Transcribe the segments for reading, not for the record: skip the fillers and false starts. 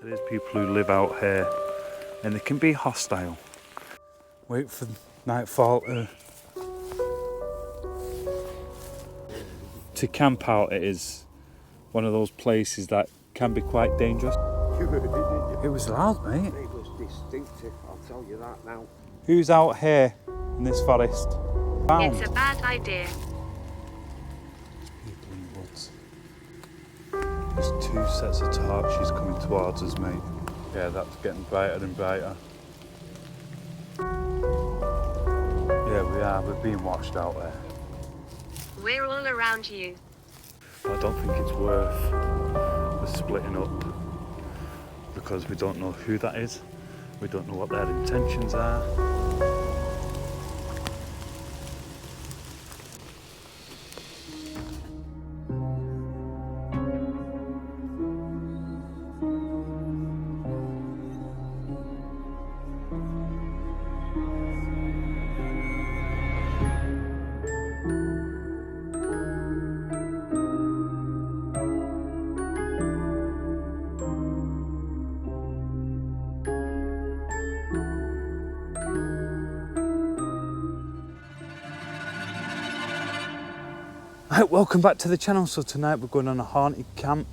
There's people who live out here and they can be hostile. Wait for nightfall to camp out. It is one of those places that can be quite dangerous. It was loud, mate. It was distinctive, I'll tell you that now. Who's out here in this forest? Found. It's a bad idea. People in the woods. There's two sets of torches coming towards us, mate. Yeah, that's getting brighter and brighter. Yeah, we are. We're being watched out there. We're all around you. I don't think it's worth the splitting up because we don't know who that is. We don't know what their intentions are. Right, welcome back to the channel. So tonight we're going on a haunted camp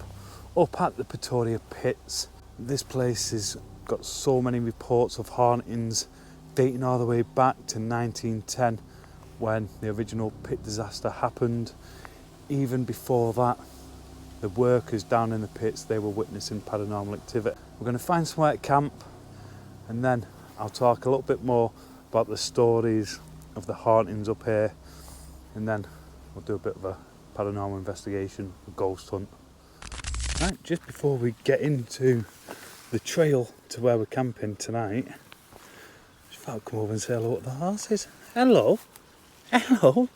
up at the Pretoria Pits. This place has got so many reports of hauntings dating all the way back to 1910 when the original pit disaster happened. Even before that, the workers down in the pits, they were witnessing paranormal activity. We're going to find somewhere to camp and then I'll talk a little bit more about the stories of the hauntings up here, and then we'll do a bit of a paranormal investigation, a ghost hunt. Right, just before we get into the trail to where we're camping tonight, just thought I'd come over and say hello to the horses. Hello. Hello.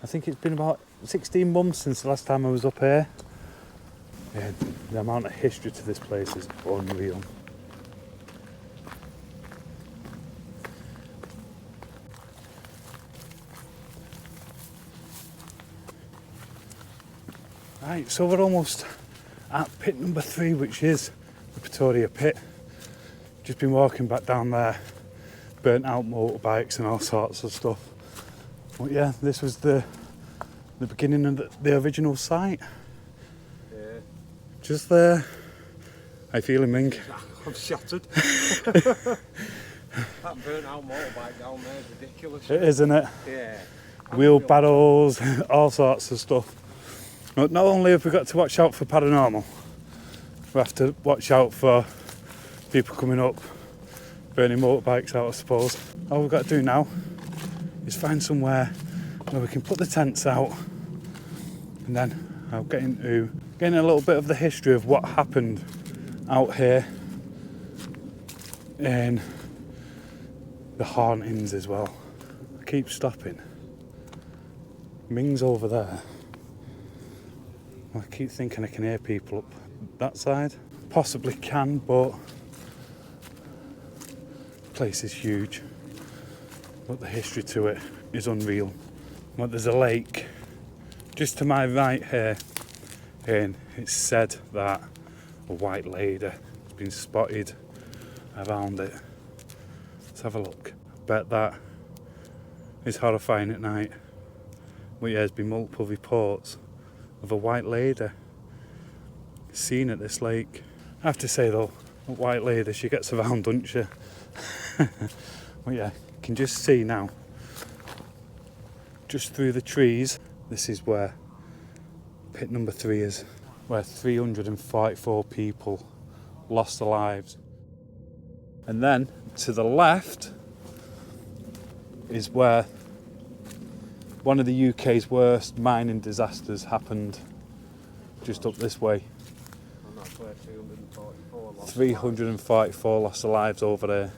I think it's been about 16 months since the last time I was up here. Yeah, the amount of history to this place is unreal. Right, so we're almost at pit number 3, which is the Pretoria Pit. Just been walking back down there, burnt out motorbikes and all sorts of stuff. But yeah, this was the beginning of the original site. Yeah. Just there. How you feeling, Ming? I'm shattered. That burnt out motorbike down there is ridiculous. It is, isn't it? Yeah. Wheelbarrows, all sorts of stuff. But not only have we got to watch out for paranormal, we have to watch out for people coming up, burning motorbikes out, I suppose. All we've got to do now is find somewhere where we can put the tents out, and then I'll get into getting a little bit of the history of what happened out here in the hauntings as well. I keep stopping. Ming's over there. I keep thinking I can hear people up that side. Possibly can, but the place is huge. But the history to it is unreal. But there's a lake just to my right here, and it's said that a white lady has been spotted around it. Let's have a look. I bet that is horrifying at night. But yeah, there's been multiple reports of a white lady seen at this lake. I have to say though, a white lady, she gets around, doesn't she? Well, yeah, you can just see now, just through the trees, this is where pit number 3 is, where 344 people lost their lives. And then to the left is where one of the UK's worst mining disasters happened, just up this way. And that's where 344 lost 344 lost their lives over there.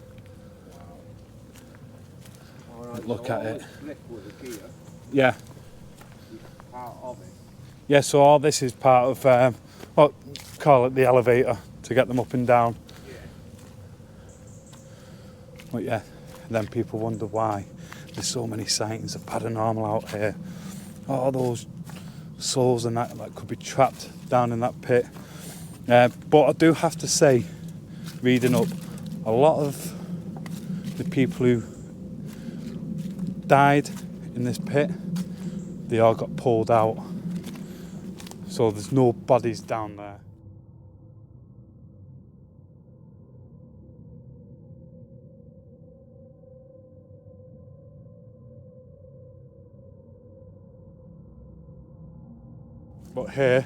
Wow. Right, Look so at it. Here, Yeah. part of it. Yeah, so all this is part of, well, call it the elevator to get them up and down. Yeah. But yeah, then people wonder why there's so many sightings of paranormal out here. All those souls and that could be trapped down in that pit. But I do have to say, reading up, a lot of the people who died in this pit, they all got pulled out. So there's no bodies down there. But here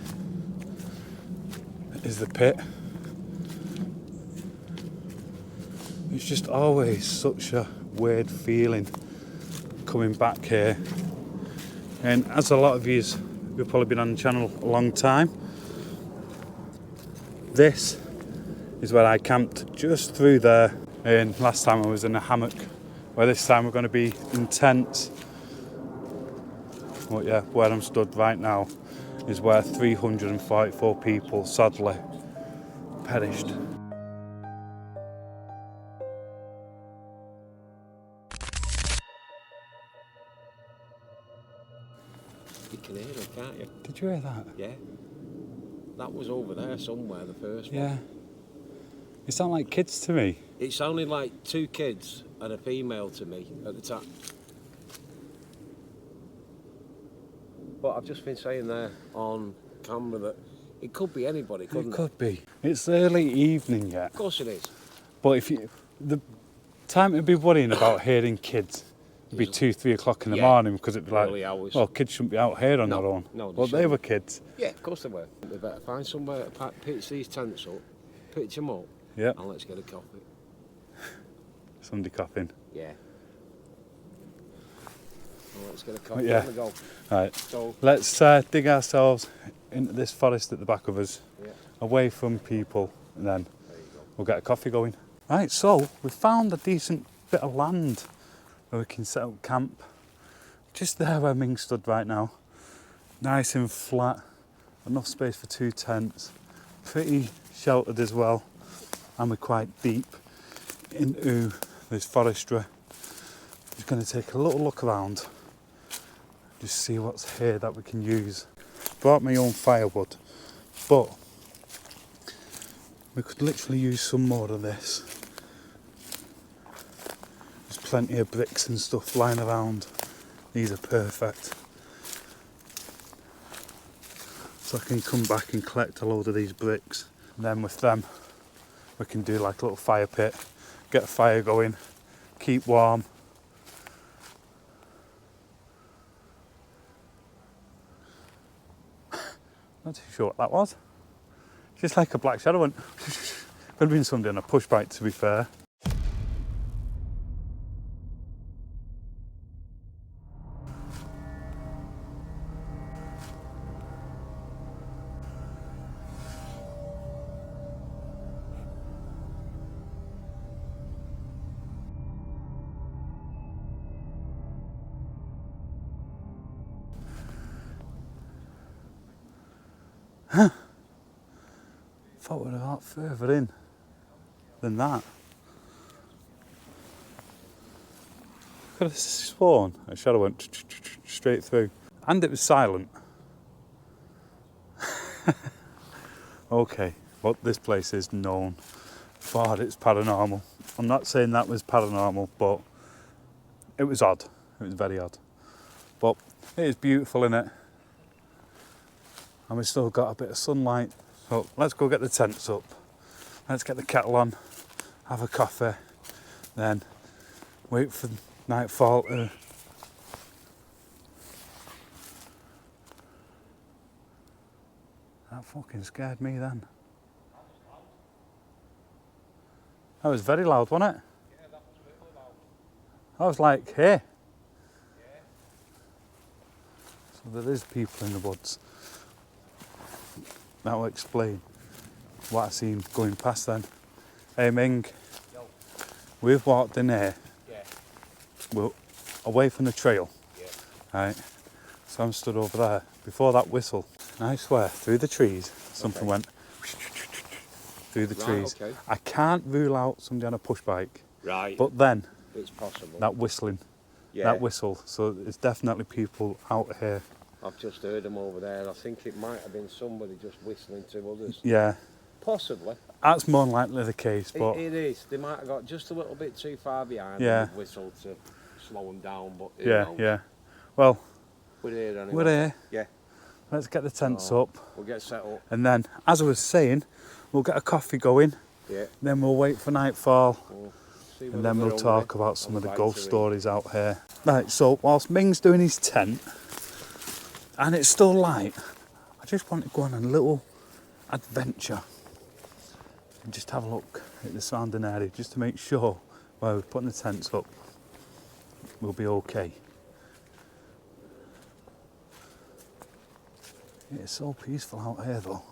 is the pit. It's just always such a weird feeling coming back here. And as a lot of you who've probably been on the channel a long time, this is where I camped just through there. And last time I was in a hammock, where this time we're going to be in tents. But yeah, where I'm stood right now is where 344 people sadly perished. You can hear them, can't you? Did you hear that? Yeah. That was over there somewhere, the first one. Yeah. It sounded like kids to me. It sounded like 2 kids and a female to me at the time. But I've just been saying there on camera that it could be anybody, couldn't it? It could be. It's early evening yet. Of course it is. But if you, the time to be worrying about hearing kids would be 2-3 o'clock in the morning, because it'd be like, early hours. well, kids shouldn't be out here on their own. No, Well, they were kids. Yeah, of course they were. We better find somewhere to pitch these tents up, pitch them up, Yeah. and let's get a coffee. Somebody coughing. Yeah. Well, let's get a coffee Yeah. and go. Right. So, Let's dig ourselves into this forest at the back of us, yeah, away from people, and then there you go. we'll get a coffee going. Right, so we found a decent bit of land where we can set up camp. Just there where Ming stood right now. Nice and flat, enough space for 2 tents. Pretty sheltered as well, and we're quite deep into this forestry. Just going to take a little look around, just see what's here that we can use. Brought my own firewood, but we could literally use some more of this. There's plenty of bricks and stuff lying around. These are perfect. So I can come back and collect a load of these bricks. And then with them, we can do like a little fire pit, get a fire going, keep warm. Not too sure what that was. Just like a black shadow went. Could have been somebody on a push bike, to be fair. Thought we were a lot further in than that. Could have sworn a shadow went straight through, and it was silent. Okay, but this place is known for its paranormal. I'm not saying that was paranormal, but it was odd. It was very odd. But it is beautiful, innit? And we've still got a bit of sunlight. So let's go get the tents up. Let's get the kettle on, have a coffee, then wait for nightfall to... That fucking scared me then. That was very loud, wasn't it? Yeah, that was really loud. I was like, hey. Yeah. So there is people in the woods. That will explain what I seen going past then. Hey Ming, Yo. we've walked in here. Yeah. We're away from the trail. Yeah. Right. So I'm stood over there before that whistle. And I swear, through the trees, something went through the trees. Okay. I can't rule out somebody on a push bike. Right. But then It's possible. that whistling, Yeah. that whistle. So it's definitely people out here. I've just heard them over there. I think it might have been somebody just whistling to others. Yeah. Possibly. That's more than likely the case, but It is. They might have got just a little bit too far behind. Yeah. And they've whistled to slow them down, but who yeah, knows? yeah. Well, We're here anyway. we're here. Yeah. Let's get the tents So, up, We'll get set up. and then, as I was saying, we'll get a coffee going. Yeah. Then we'll wait for nightfall, We'll see and whether then we're we'll talk hungry about or some of the bite ghost to eat. stories out here. Right, so whilst Ming's doing his tent, and it's still light, I just want to go on a little adventure and just have a look at the surrounding area, just to make sure while we're putting the tents up, we'll be okay. It's so peaceful out here though.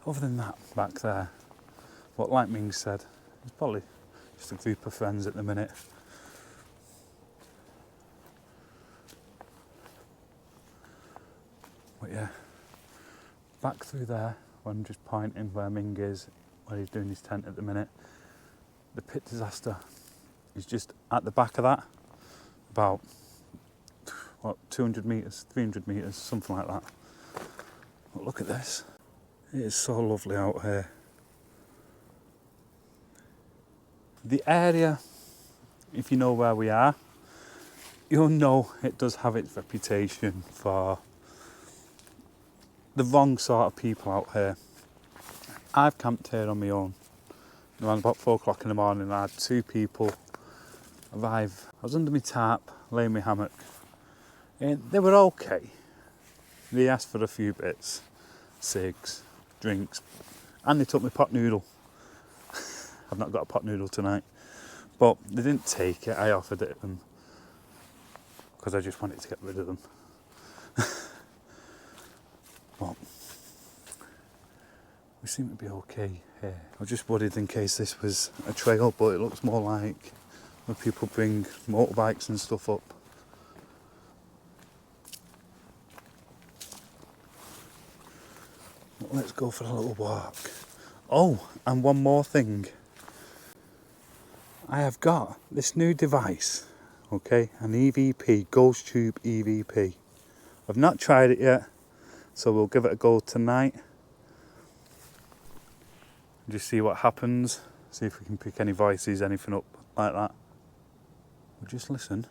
Other than that, back there, what like Ming said, it's probably just a group of friends at the minute. But yeah, back through there, when I'm just pointing where Ming is, where he's doing his tent at the minute, the pit disaster is just at the back of that, about, what, 200 metres, 300 metres, something like that. But look at this, it is so lovely out here. The area, if you know where we are, you'll know it does have its reputation for the wrong sort of people out here. I've camped here on my own. Around about 4 o'clock in the morning, I had 2 people arrive. I was under my tarp, laying my hammock, and they were okay. They asked for a few bits, cigs, drinks, and they took my pot noodle. I've not got a pot noodle tonight, but they didn't take it. I offered it to them because I just wanted to get rid of them. But we seem to be okay here. I was just worried in case this was a trail, but it looks more like where people bring motorbikes and stuff up. Well, let's go for a little walk. Oh, and one more thing. I have got this new device, okay, an EVP, Ghost Tube EVP. I've not tried it yet, so we'll give it a go tonight. Just see what happens, see if we can pick any voices, anything up like that. We'll just listen.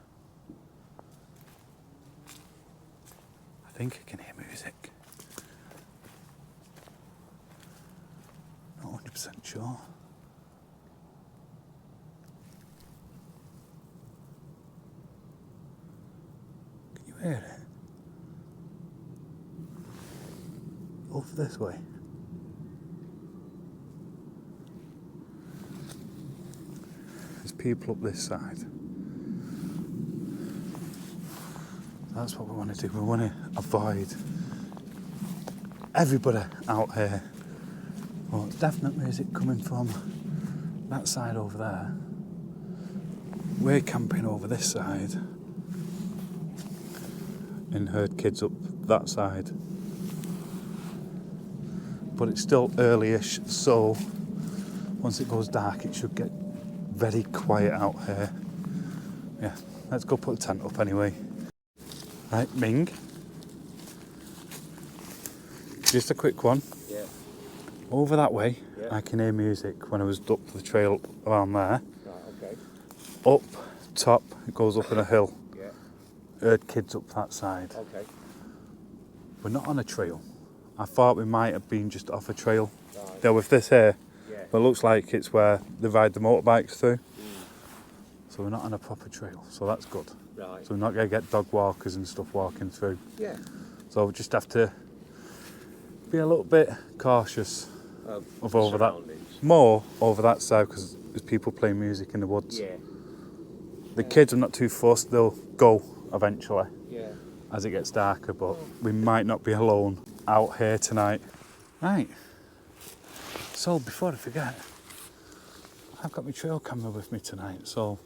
I think I can hear music. Not 100% sure. Can you hear it? Over this way. There's people up this side. That's what we want to do. We want to avoid everybody out here. Well, it's definite music coming from that side over there. We're camping over this side and heard kids up that side. But it's still early-ish, so once it goes dark it should get very quiet out here. Yeah, let's go put the tent up anyway. Right, Ming. Just a quick one. Yeah. Over that way, Yeah. I can hear music when I was up the trail around there. Right, okay. Up top, it goes up in a hill. Yeah. Heard kids up that side. Okay. We're not on a trail. I thought we might have been just off a trail. Right. There with this here, Yeah. but it looks like it's where they ride the motorbikes through. So we're not on a proper trail, so that's good. Right. So we're not going to get dog walkers and stuff walking through. Yeah. So we just have to be a little bit cautious of over that. More over that side because there's people playing music in the woods. Yeah. The kids are not too fussed, they'll go eventually Yeah. as it gets darker, but we might not be alone out here tonight. Right, so before I forget, I've got my trail camera with me tonight, so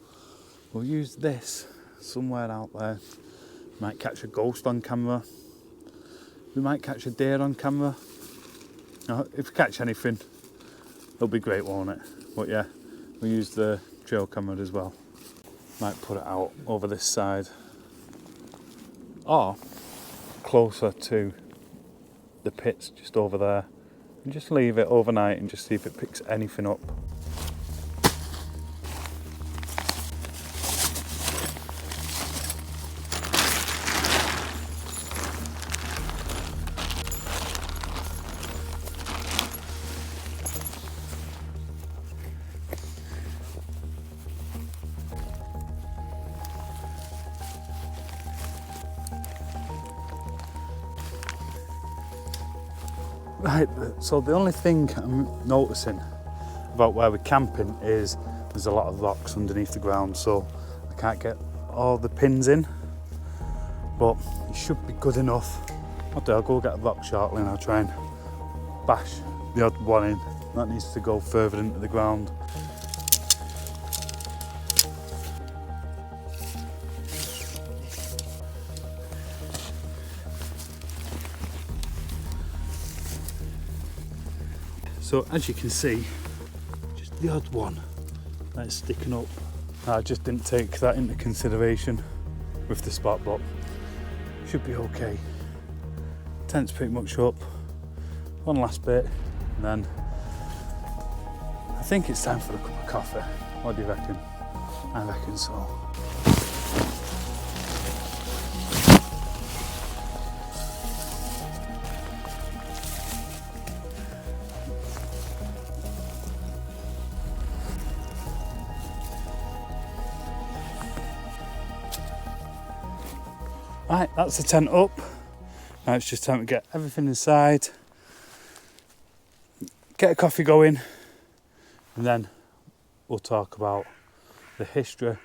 we'll use this somewhere out there. Might catch a ghost on camera, we might catch a deer on camera. If we catch anything, it'll be great, won't it? But yeah, we'll use the trail camera as well. Might put it out over this side or closer to the pits just over there. and just leave it overnight and just see if it picks anything up. Right, so the only thing I'm noticing about where we're camping is there's a lot of rocks underneath the ground, so I can't get all the pins in, but it should be good enough. I'll go get a rock shortly and I'll try and bash the odd one in. That needs to go further into the ground. So as you can see, just the odd one that is sticking up. I just didn't take that into consideration with the spot, but should be okay. Tent's pretty much up. One last bit, and then I think it's time for a cup of coffee. What do you reckon? I reckon so. Right, that's the tent up. Now it's just time to get everything inside, get a coffee going, and then we'll talk about the history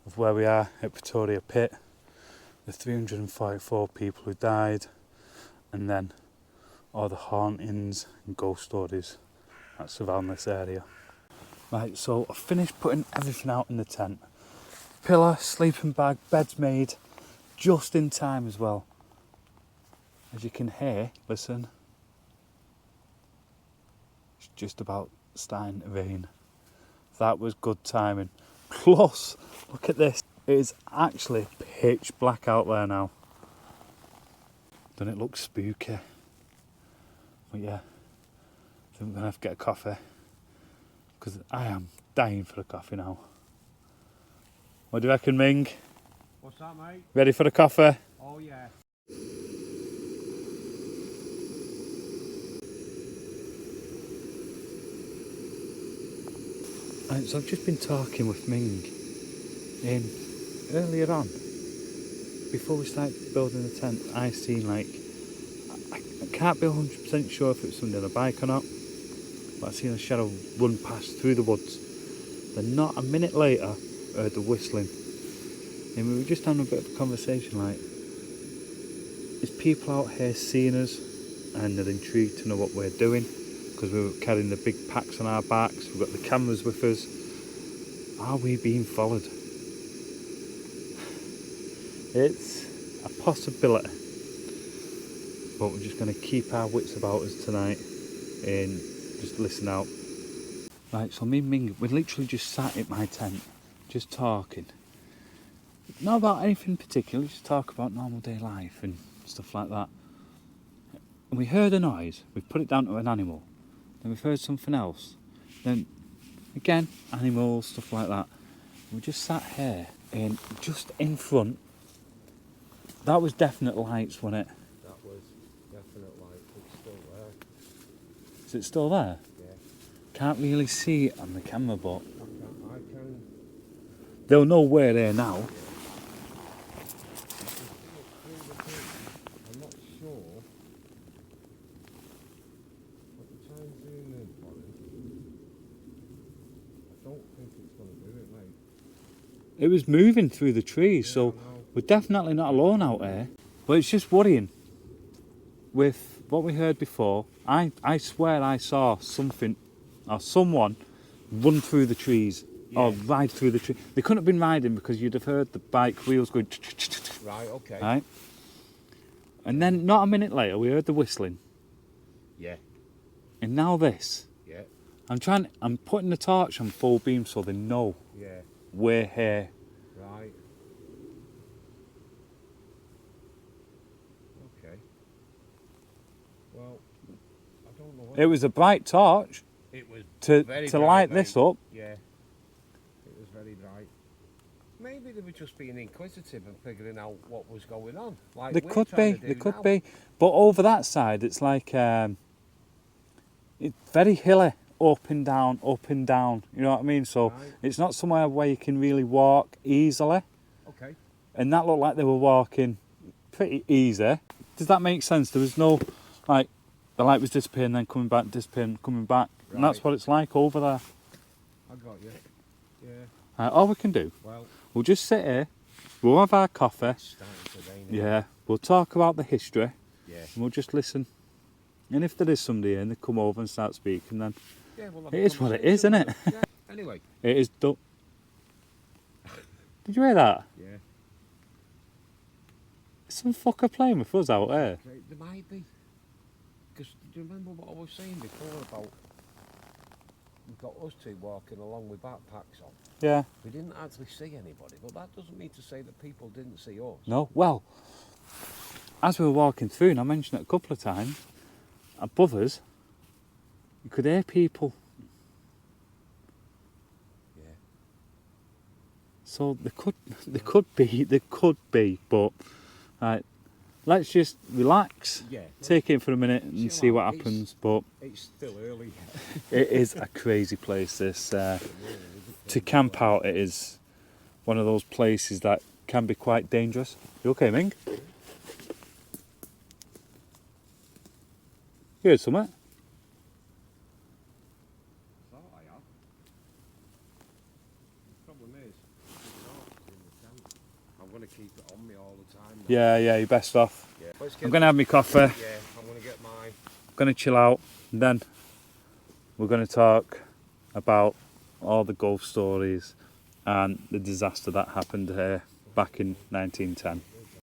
of where we are at Pretoria Pit, the 344 people who died, and then all the hauntings and ghost stories that surround this area. Right, so I've finished putting everything out in the tent. Pillow, sleeping bag, bed's made. Just in time as well. As you can hear, listen, it's just about starting to rain. That was good timing. Plus, look at this. It is actually pitch black out there now. Doesn't it look spooky? But yeah, I think I'm going to have to get a coffee, because I am dying for a coffee now. What do you reckon, Ming? What's that, mate? Ready for a coffee? Oh, yeah. Right, so I've just been talking with Ming earlier on, before we started building the tent. I seen like, I can't be 100% sure if it's somebody on a bike or not, but I seen a shadow run past through the woods. Then not a minute later, I heard the whistling. And we were just having a bit of a conversation like, is people out here seeing us and they're intrigued to know what we're doing? Because we were carrying the big packs on our backs, we've got the cameras with us. Are we being followed? It's a possibility. But we're just going to keep our wits about us tonight and just listen out. Right, so me and Ming, we literally just sat at my tent, just talking. Not about anything particular, just talk about normal day life and stuff like that. And we heard a noise, we've put it down to an animal. Then we've heard something else. Then again, animals, stuff like that. We just sat here and just in front, that was definite lights, wasn't it? That was definite light. It's still there. Is it still there? Yeah. Can't really see it on the camera, but I can. they'll know we're there now. I'm not sure. Let me try and zoom in for it. I don't think it's going to do it, mate. It was moving through the trees, so I know. we're definitely not alone out there. But it's just worrying with what we heard before. I swear I saw something or someone run through the trees or ride through the tree. They couldn't have been riding because you'd have heard the bike wheels going. Right, okay. Right? And then not a minute later we heard the whistling. Yeah, And now this. yeah, I'm putting the torch on full beam so they know yeah. we're here. Right. Okay. Well, I don't know It was a bright torch It was to very to bright, light mate. this up. Yeah. It was very bright. Maybe they were just being inquisitive and figuring out what was going on. Like There we're could trying be, to there do could now. be. But over that side, it's like it's very hilly, up and down, up and down. You know what I mean? So Right. it's not somewhere where you can really walk easily. Okay. And that looked like they were walking pretty easy. Does that make sense? There was no, like, the light was disappearing, then coming back, disappearing, coming back. And that's Right. what it's like over there. I got you. Yeah. All we can do, Well, we'll just sit here, we'll have our coffee, it's starting to rain. yeah, we'll talk about the history, Yeah. and we'll just listen. And if there is somebody in, they come over and start speaking, then Yeah, we'll have it a is what it is, conversation isn't it? with them. Yeah. Anyway. It is done. Did you hear that? Yeah. Some fucker playing with us out here. There might be. Because do you remember what I was saying before about we've got us two walking along with backpacks on? Yeah. We didn't actually see anybody, but that doesn't mean to say that people didn't see us. No, well, as we were walking through, and I mentioned it a couple of times, above us, you could hear people. Yeah. So there could be, but let's just relax, Yeah. take it for a minute and Chill see what out. happens. But It's still early. it is a crazy place. This to camp out, it is one of those places that can be quite dangerous. You okay, Ming? You heard something? Thought I have. The problem is, it's not in the camp. I'm going to keep it on me all the time. Now. Yeah, you're best off. Yeah. Let's I'm get going to have my coffee, Yeah, I'm going to get mine. going to chill out, and then we're going to talk about all the ghost stories and the disaster that happened here back in 1910.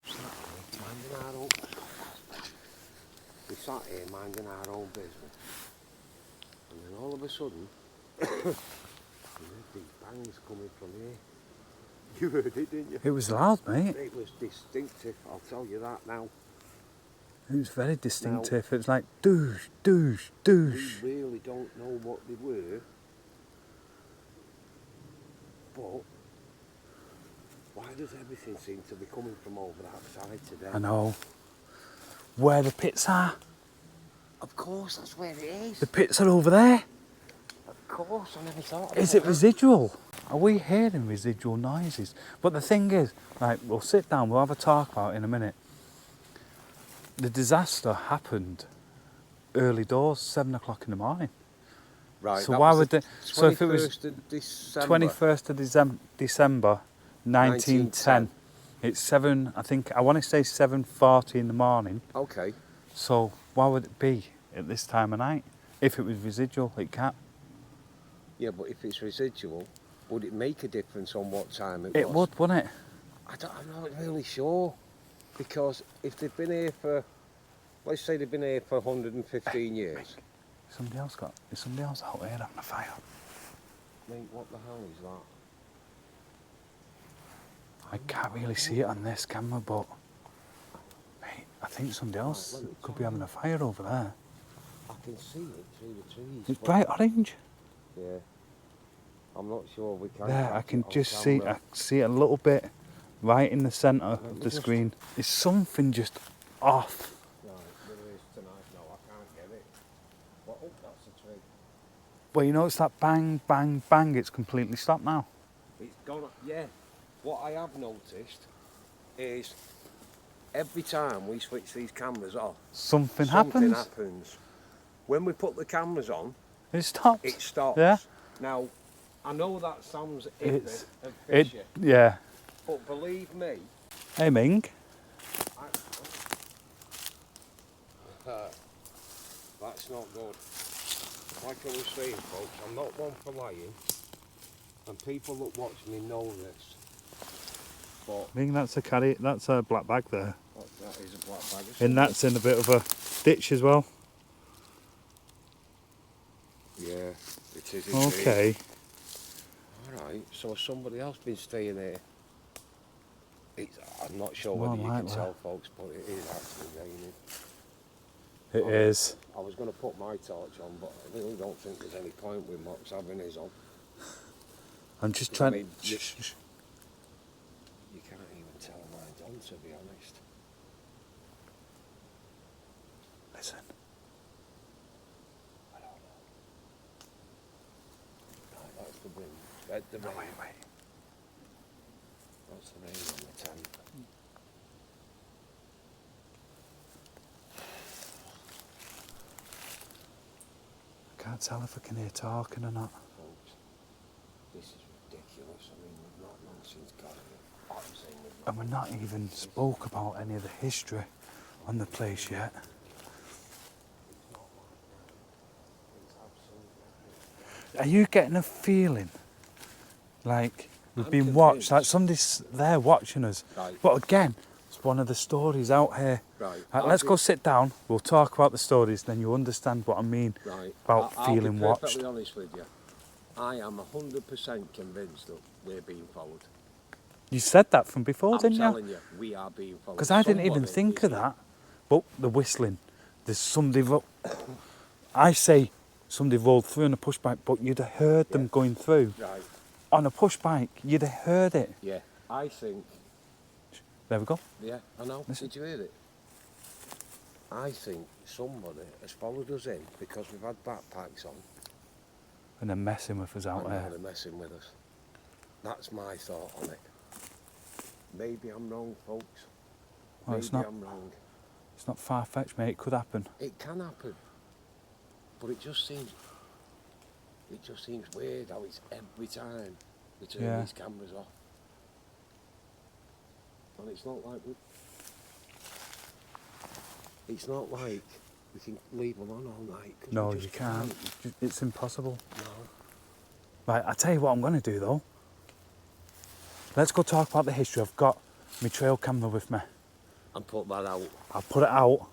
Minding our own. We sat here minding our own business, and then all of a sudden, you heard these bangs coming from here. You heard it, didn't you? It was loud, mate. It was distinctive, I'll tell you that now. It was very distinctive. It was like doosh, doosh, doosh. We really don't know what they were, but why does everything seem to be coming from over that side today? I know. Where the pits are. Of course, that's where it is. The pits are over there. Of course, I never thought of Is that. it residual? Are we hearing residual noises? But the thing is, like, we'll sit down, we'll have a talk about it in a minute. The disaster happened early doors, 7 o'clock in the morning. Right, So that why was would the they? So if it was 21st of December. 21st of December 1910, it's 7, I want to say 7:40 in the morning. Okay. So why would it be at this time of night? If it was residual, it can't. Yeah, but if it's residual, would it make a difference on what time it It was? would, wouldn't it? I'm not really sure. Because if they've been here for, let's say they've been here for 115 years. Is somebody else out here having a fire? Mate, what the hell is that? I can't really see it on this camera, but mate, I think somebody else Right, let me could be try having a fire over there. I can see it through the trees. It's but- bright orange. Yeah. I'm not sure we can. There, I catch can it on just see. camera. I see it a little bit right in the centre me of the just- screen. Is something just off? Right, there is tonight. No, I can't get it. Well, oh, that's a tree. Well, you know, it's that bang, bang, bang. It's completely stopped now. It's gone. Yeah. What I have noticed is every time we switch these cameras off, Something something happens. happens. When we put the cameras on, It stops. it stops. Yeah. Now, I know that sounds It's- iffy and It. fishy, Yeah. but believe me, Hey, Ming. that's not good. Like I was saying, folks, I'm not one for lying, and people that watch me know this. But Ming, that's a caddy. That's a black bag there, that is a black bag. and that's in a bit of a ditch as well. Yeah, it is. Indeed. Okay. All right. So has somebody else been staying here? I'm not sure More whether you can like tell, folks, but it is actually raining. It is. I was going to put my torch on, but I really don't think there's any point with Mox having his on. I'm just 'Cause, trying I mean, to... you can't even tell mine's on, to be honest. Listen. I don't know. Right, that's the wind. That's the rain. Wait. That's the rain on the tent. I can't tell if I can hear talking or not. Folks, this is ridiculous. I mean, we've not long since got here. I'm saying we've not. And we're not even spoke about any of the history on the place yet. It's not like that. It's absolutely. Are you getting a feeling like we've I'm been watched, convinced. like somebody's there watching us? Right. But again, it's one of the stories out here. Right. Let's go sit down, we'll talk about the stories, then you understand what I mean Right. about I'll feeling be watched. perfectly honest with you. I am 100% convinced that we're being followed. You said that from before, I'm didn't you? telling you, we are being followed. Because I didn't even Somebody think is of here. that. But the whistling, there's somebody... I say somebody rolled through on a push bike, but you'd have heard them Yeah. going through. Right. On a push bike, you'd have heard it. Yeah. I think. There we go. Yeah. I know. Listen. Did you hear it? I think somebody has followed us in because we've had backpacks on. And they're messing with us out and there. now they're messing with us. That's my thought on it. Maybe I'm wrong, folks. Well, Maybe it's not- I'm wrong. It's not far-fetched, mate. It could happen. It can happen, but it just seems weird how it's every time we turn Yeah. these cameras off, and it's not like we can leave them on all night. 'Cause No, we you just can't. It's impossible. No. Right, I'll tell you what I'm going to do, though. Let's go talk about the history. I've got my trail camera with me. And put that out. I'll put it out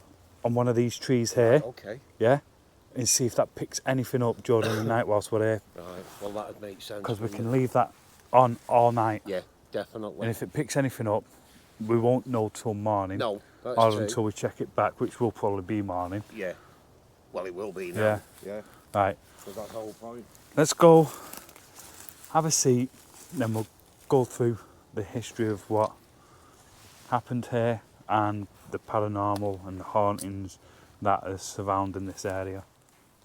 on one of these trees here, Okay. yeah? And see if that picks anything up during the night whilst we're here. Right. Well, that would make sense. Because we wouldn't can it? leave that on all night. Yeah, definitely. And if it picks anything up, we won't know till morning. No, that's or true. until we check it back, which will probably be morning. Yeah. Well, it will be now. Yeah. Yeah. Right, Because that's the whole point. let's go have a seat, then we'll go through the history of what happened here and the paranormal and the hauntings that are surrounding this area.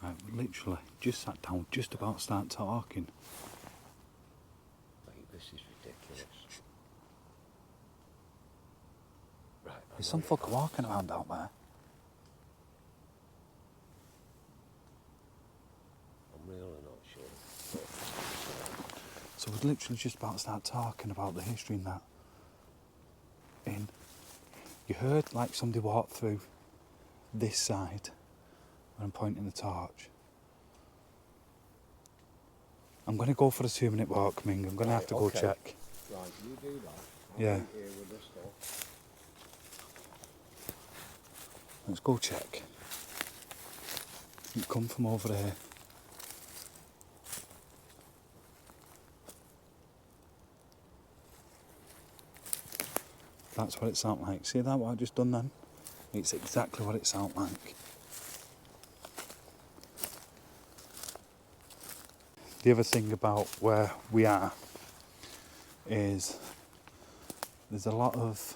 Right, we literally just sat down, just about to start talking. Mate, this is ridiculous. Right. There's some fucker walking around out there. I'm really not sure. So we're literally just about to start talking about the history and that. And you heard like somebody walk through this side when I'm pointing the torch. I'm going to go for a 2-minute walk, Ming. I'm going to have to go Okay. check. Right, you do that. I'll Yeah. wait here with this stuff. Let's go check. You come from over there. That's what it sounds like. See that, what I just done then? It's exactly what it sounds like. The other thing about where we are is there's a lot of,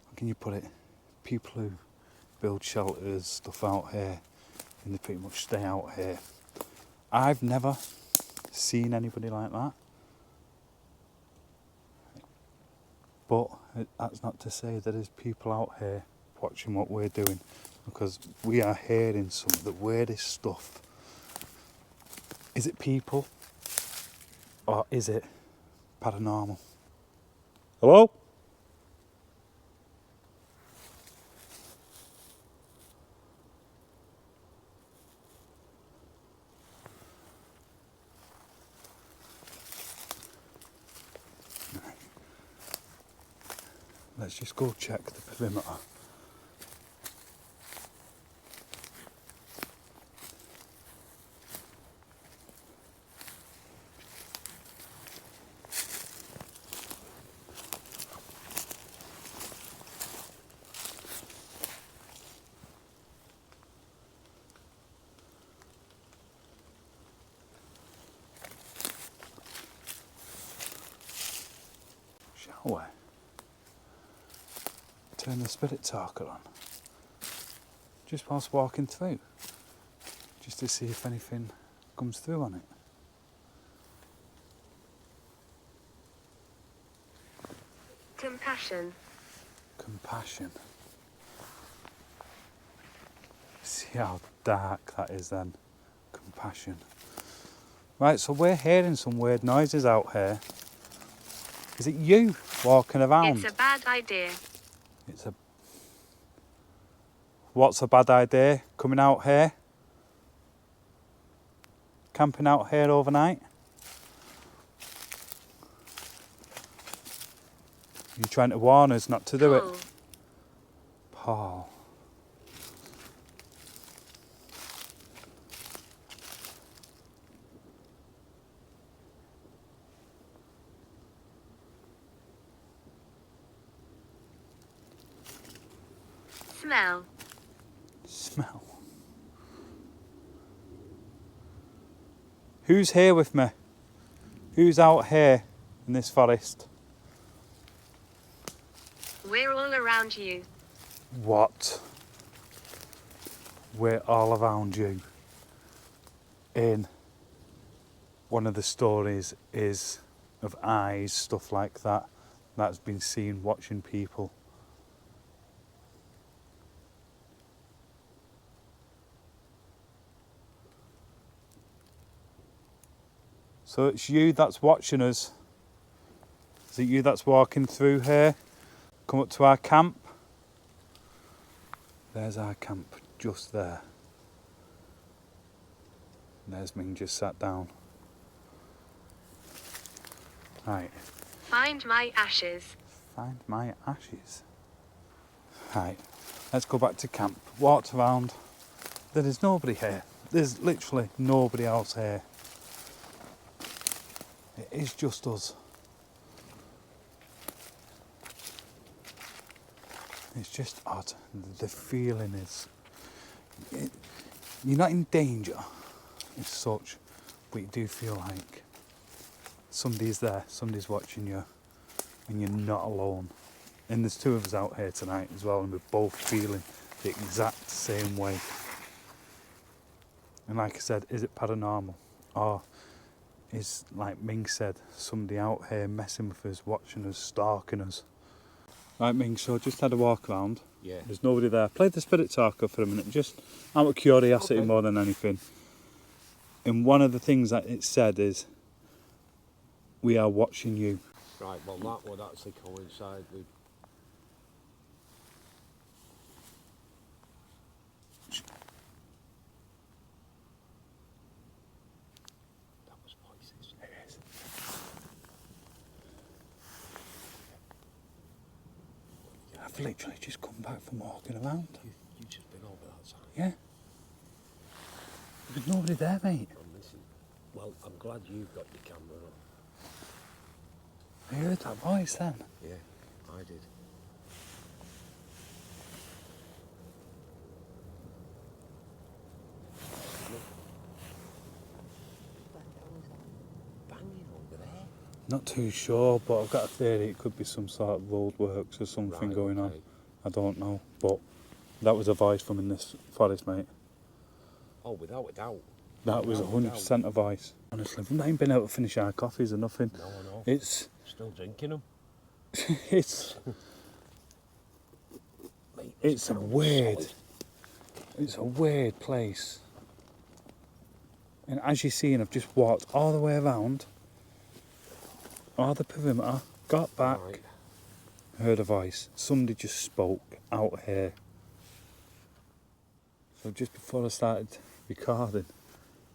how can you put it, people who build shelters, stuff out here, and they pretty much stay out here. I've never seen anybody like that. But that's not to say that there's people out here watching what we're doing, because we are hearing some of the weirdest stuff. Is it people or is it paranormal? Hello? Let's just go check the perimeter. Oh, turn the spirit talker on. Just whilst walking through. Just to see if anything comes through on it. Compassion. Compassion. See how dark that is then. Compassion. Right, so we're hearing some weird noises out here. Is it you walking around? It's a bad idea. What's a bad idea? Coming out here? Camping out here overnight? You trying to warn us not to do it? Paul. Smell. Smell. Who's here with me? Who's out here in this forest? We're all around you. What? We're all around you. In one of the stories is of eyes, stuff like that, that's been seen watching people. So it's you that's watching us. Is it you that's walking through here? Come up to our camp. There's our camp, just there. And there's Ming just sat down. Right. Find my ashes. Find my ashes. Right, let's go back to camp. Walked around. There is nobody here. There's literally nobody else here. It is just us. It's just odd. The feeling is... you're not in danger as such, but you do feel like somebody's there, somebody's watching you, and you're not alone. And there's two of us out here tonight as well, and we're both feeling the exact same way. And like I said, is it paranormal? Or is, like Ming said, somebody out here messing with us, watching us, stalking us? Right, Ming, so just had a walk around. Yeah. There's nobody there. Played the spirit talker for a minute, just out of curiosity more than anything. And one of the things that it said is, we are watching you. Right, well that would actually coincide with... That was voices. It is. I've literally just come back from walking around. You've just been over that side. Yeah. There's nobody there, mate. I'm missing. Well, I'm glad you've got your camera on. I heard that voice then. Yeah, I did. Banging over there. Not too sure, but I've got a theory it could be some sort of road works or something Right, going on. okay. I don't know, but that was a voice from in this forest, mate. Oh, without a doubt. That was 100% a voice. Honestly, we've not even been able to finish our coffees or nothing. No, I know. It's Still drinking them. it's Mate, it's a weird place. And as you've seen, I've just walked all the way around, all the perimeter, got back, Right. heard a voice. Somebody just spoke out here. So just before I started recording,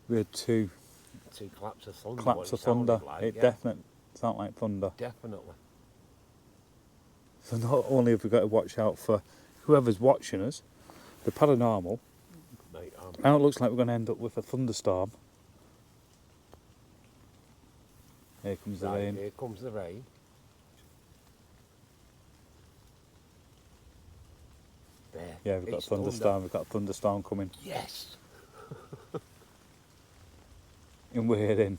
we had two claps of thunder. claps what of it sounded thunder. like, It yeah. definitely sounded like thunder. Definitely. So not only have we got to watch out for whoever's watching us, the paranormal, Mate, now it looks like we're going to end up with a thunderstorm. Here comes the rain. Here comes the rain. There. Yeah, we've got a It's thunderstorm. thunder. We've got a thunderstorm coming. Yes. And we're in.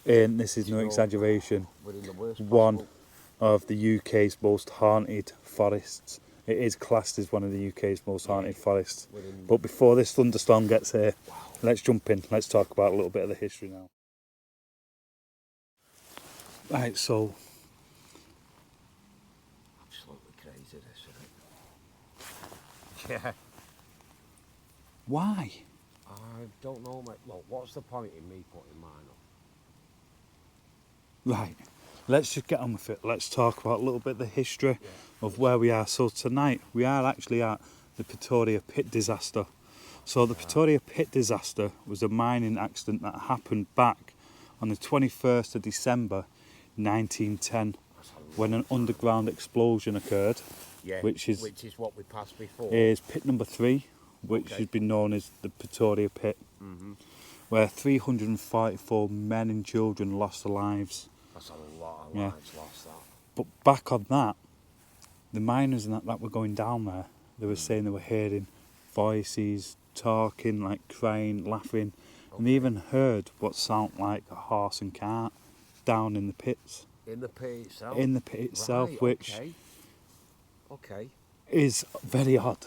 And this is no You know, exaggeration. We're in the worst One. possible of the UK's most haunted forests. It is classed as one of the UK's most haunted forests. But before this thunderstorm gets here, let's jump in. Let's talk about a little bit of the history now. Right, so Absolutely crazy, this, isn't it? Yeah. why? I don't know, mate. Well, what's the point in me putting mine up? Right, let's just get on with it. Let's talk about a little bit of the history of where we are. So tonight we are actually at the Pretoria Pit disaster. So the Pretoria Pit disaster was a mining accident that happened back on the 21st of December 1910 when an underground explosion occurred, Yeah, which is what we passed before. is pit number 3, which has been known as the Pretoria Pit, where 344 men and children lost their lives. That's a lot of lives lost, that. But back on that, the miners and that were going down there, they were saying they were hearing voices, talking, like crying, laughing, and they even heard what sounded like a horse and cart down in the pits. In the pit itself? In the pit itself, right, which okay. is very odd.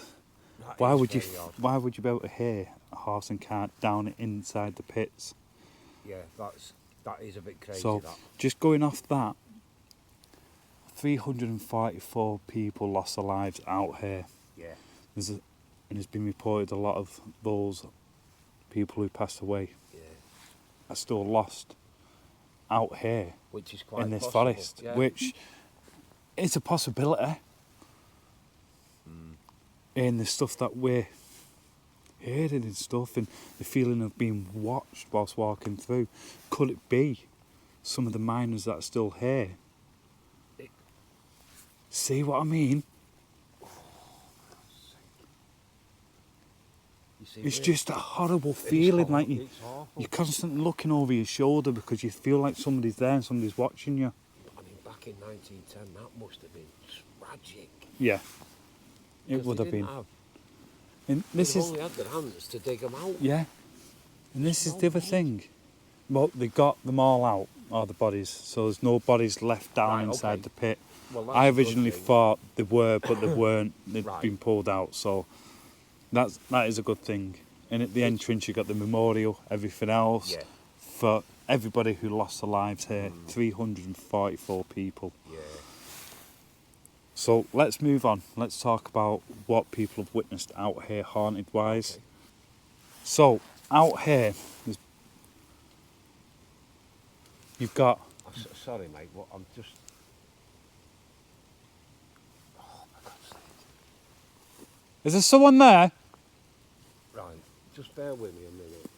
That Why is would you? very odd. Why would you be able to hear a horse and cart down inside the pits? Yeah, that is a bit crazy. So, that. just going off that, 344 people lost their lives out here. Yeah. And it's been reported a lot of those people who passed away are still lost out here Which is quite in this possible, forest, yeah. which is a possibility. In the stuff that we're hearing and stuff, and the feeling of being watched whilst walking through, could it be some of the miners that are still here? See what I mean? You see, It's just a horrible feeling, like you're constantly looking over your shoulder because you feel like somebody's there and somebody's watching you. I mean, back in 1910, that must have been tragic. Yeah, it would have been. And this is only had their hands to dig them out. yeah, and this is the other thing. Well, they got them all out, all the bodies, so there's no bodies left down Right, inside okay. the pit. Well, that's I a good originally thing. thought they were, but they weren't. They'd Right. been pulled out, so that is a good thing. And at the entrance, you got the memorial, everything else Yeah. for everybody who lost their lives here. 344 people. Yeah. So let's move on. Let's talk about what people have witnessed out here, haunted wise. Okay. So out here, you've got. Sorry, mate, but I'm just. Oh, my God's sake. Is there someone there? Right, just bear with me a minute.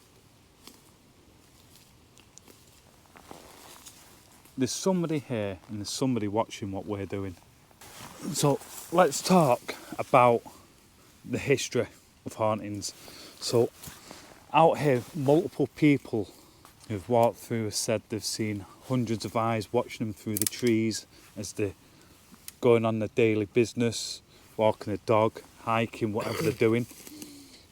There's somebody here and there's somebody watching what we're doing. So let's talk about the history of hauntings. So out here, multiple people who've walked through have said they've seen hundreds of eyes watching them through the trees as they're going on their daily business, walking a dog, hiking, whatever they're doing.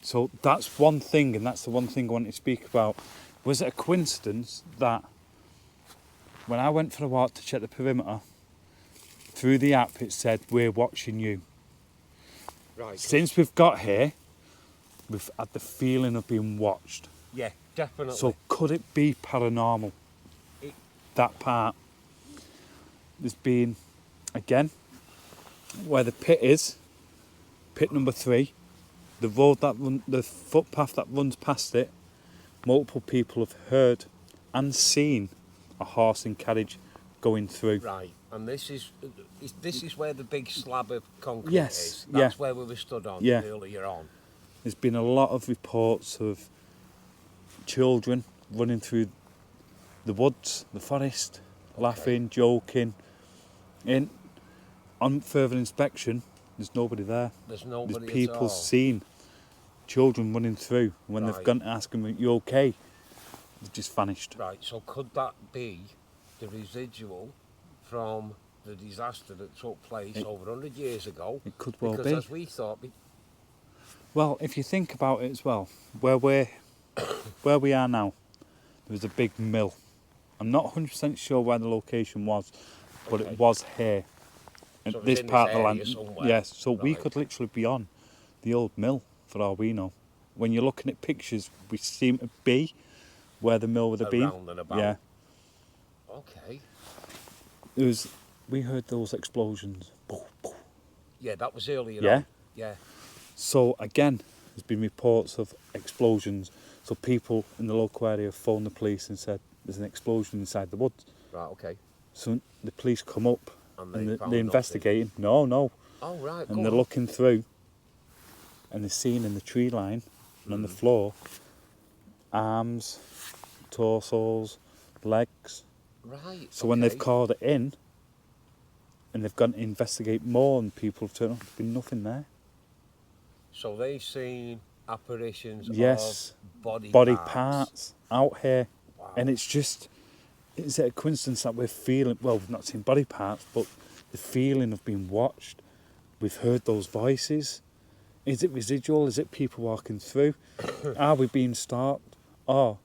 So that's one thing, and that's the one thing I want to speak about. Was it a coincidence that when I went for a walk to check the perimeter, through the app it said, "We're watching you." Right. Since we've got here, we've had the feeling of being watched. Yeah, definitely. So could it be paranormal? That part. There's been, again, where the pit is, pit number 3, the road the footpath that runs past it, multiple people have heard and seen a horse and carriage going through. Right, and this is where the big slab of concrete Yes, is. That's where we were stood on Yeah. earlier on. There's been a lot of reports of children running through the woods, the forest, laughing, joking. And on further inspection, there's nobody there. There's nobody There's people at all. seen children running through. When they've Right. gone to ask them, "Are you okay?" They've just vanished. Right, so could that be the residual from the disaster that took place over 100 years ago? It could well because be. as we thought, Well, if you think about it as well, where we are now, there was a big mill. I'm not 100% sure where the location was, but Okay. it was here. In So it was this in this part of the area land. somewhere. Yes, so we Right. could literally be on the old mill, for all we know. When you're looking at pictures, we seem to be where the mill would have been. Around and about. Yeah. Okay. We heard those explosions. Boom, boom. Yeah, that was earlier Yeah. on. Yeah. So again, there's been reports of explosions. So people in the local area phoned the police and said there's an explosion inside the woods. Right, okay. So the police come up And and they found they're nothing. investigating. No. Oh, right, And go they're on. looking through and they're seeing in the tree line and on the floor arms, torsos, legs. Right, So when they've okay. called it in and they've gone to investigate more and people have turned up, there's been nothing there. So they've seen apparitions Yes. of body Parts out here. Wow. And it's just, is it a coincidence that we're feeling, well, we've not seen body parts, but the feeling of being watched, we've heard those voices. Is it residual? Is it people walking through? Are we being stalked? Or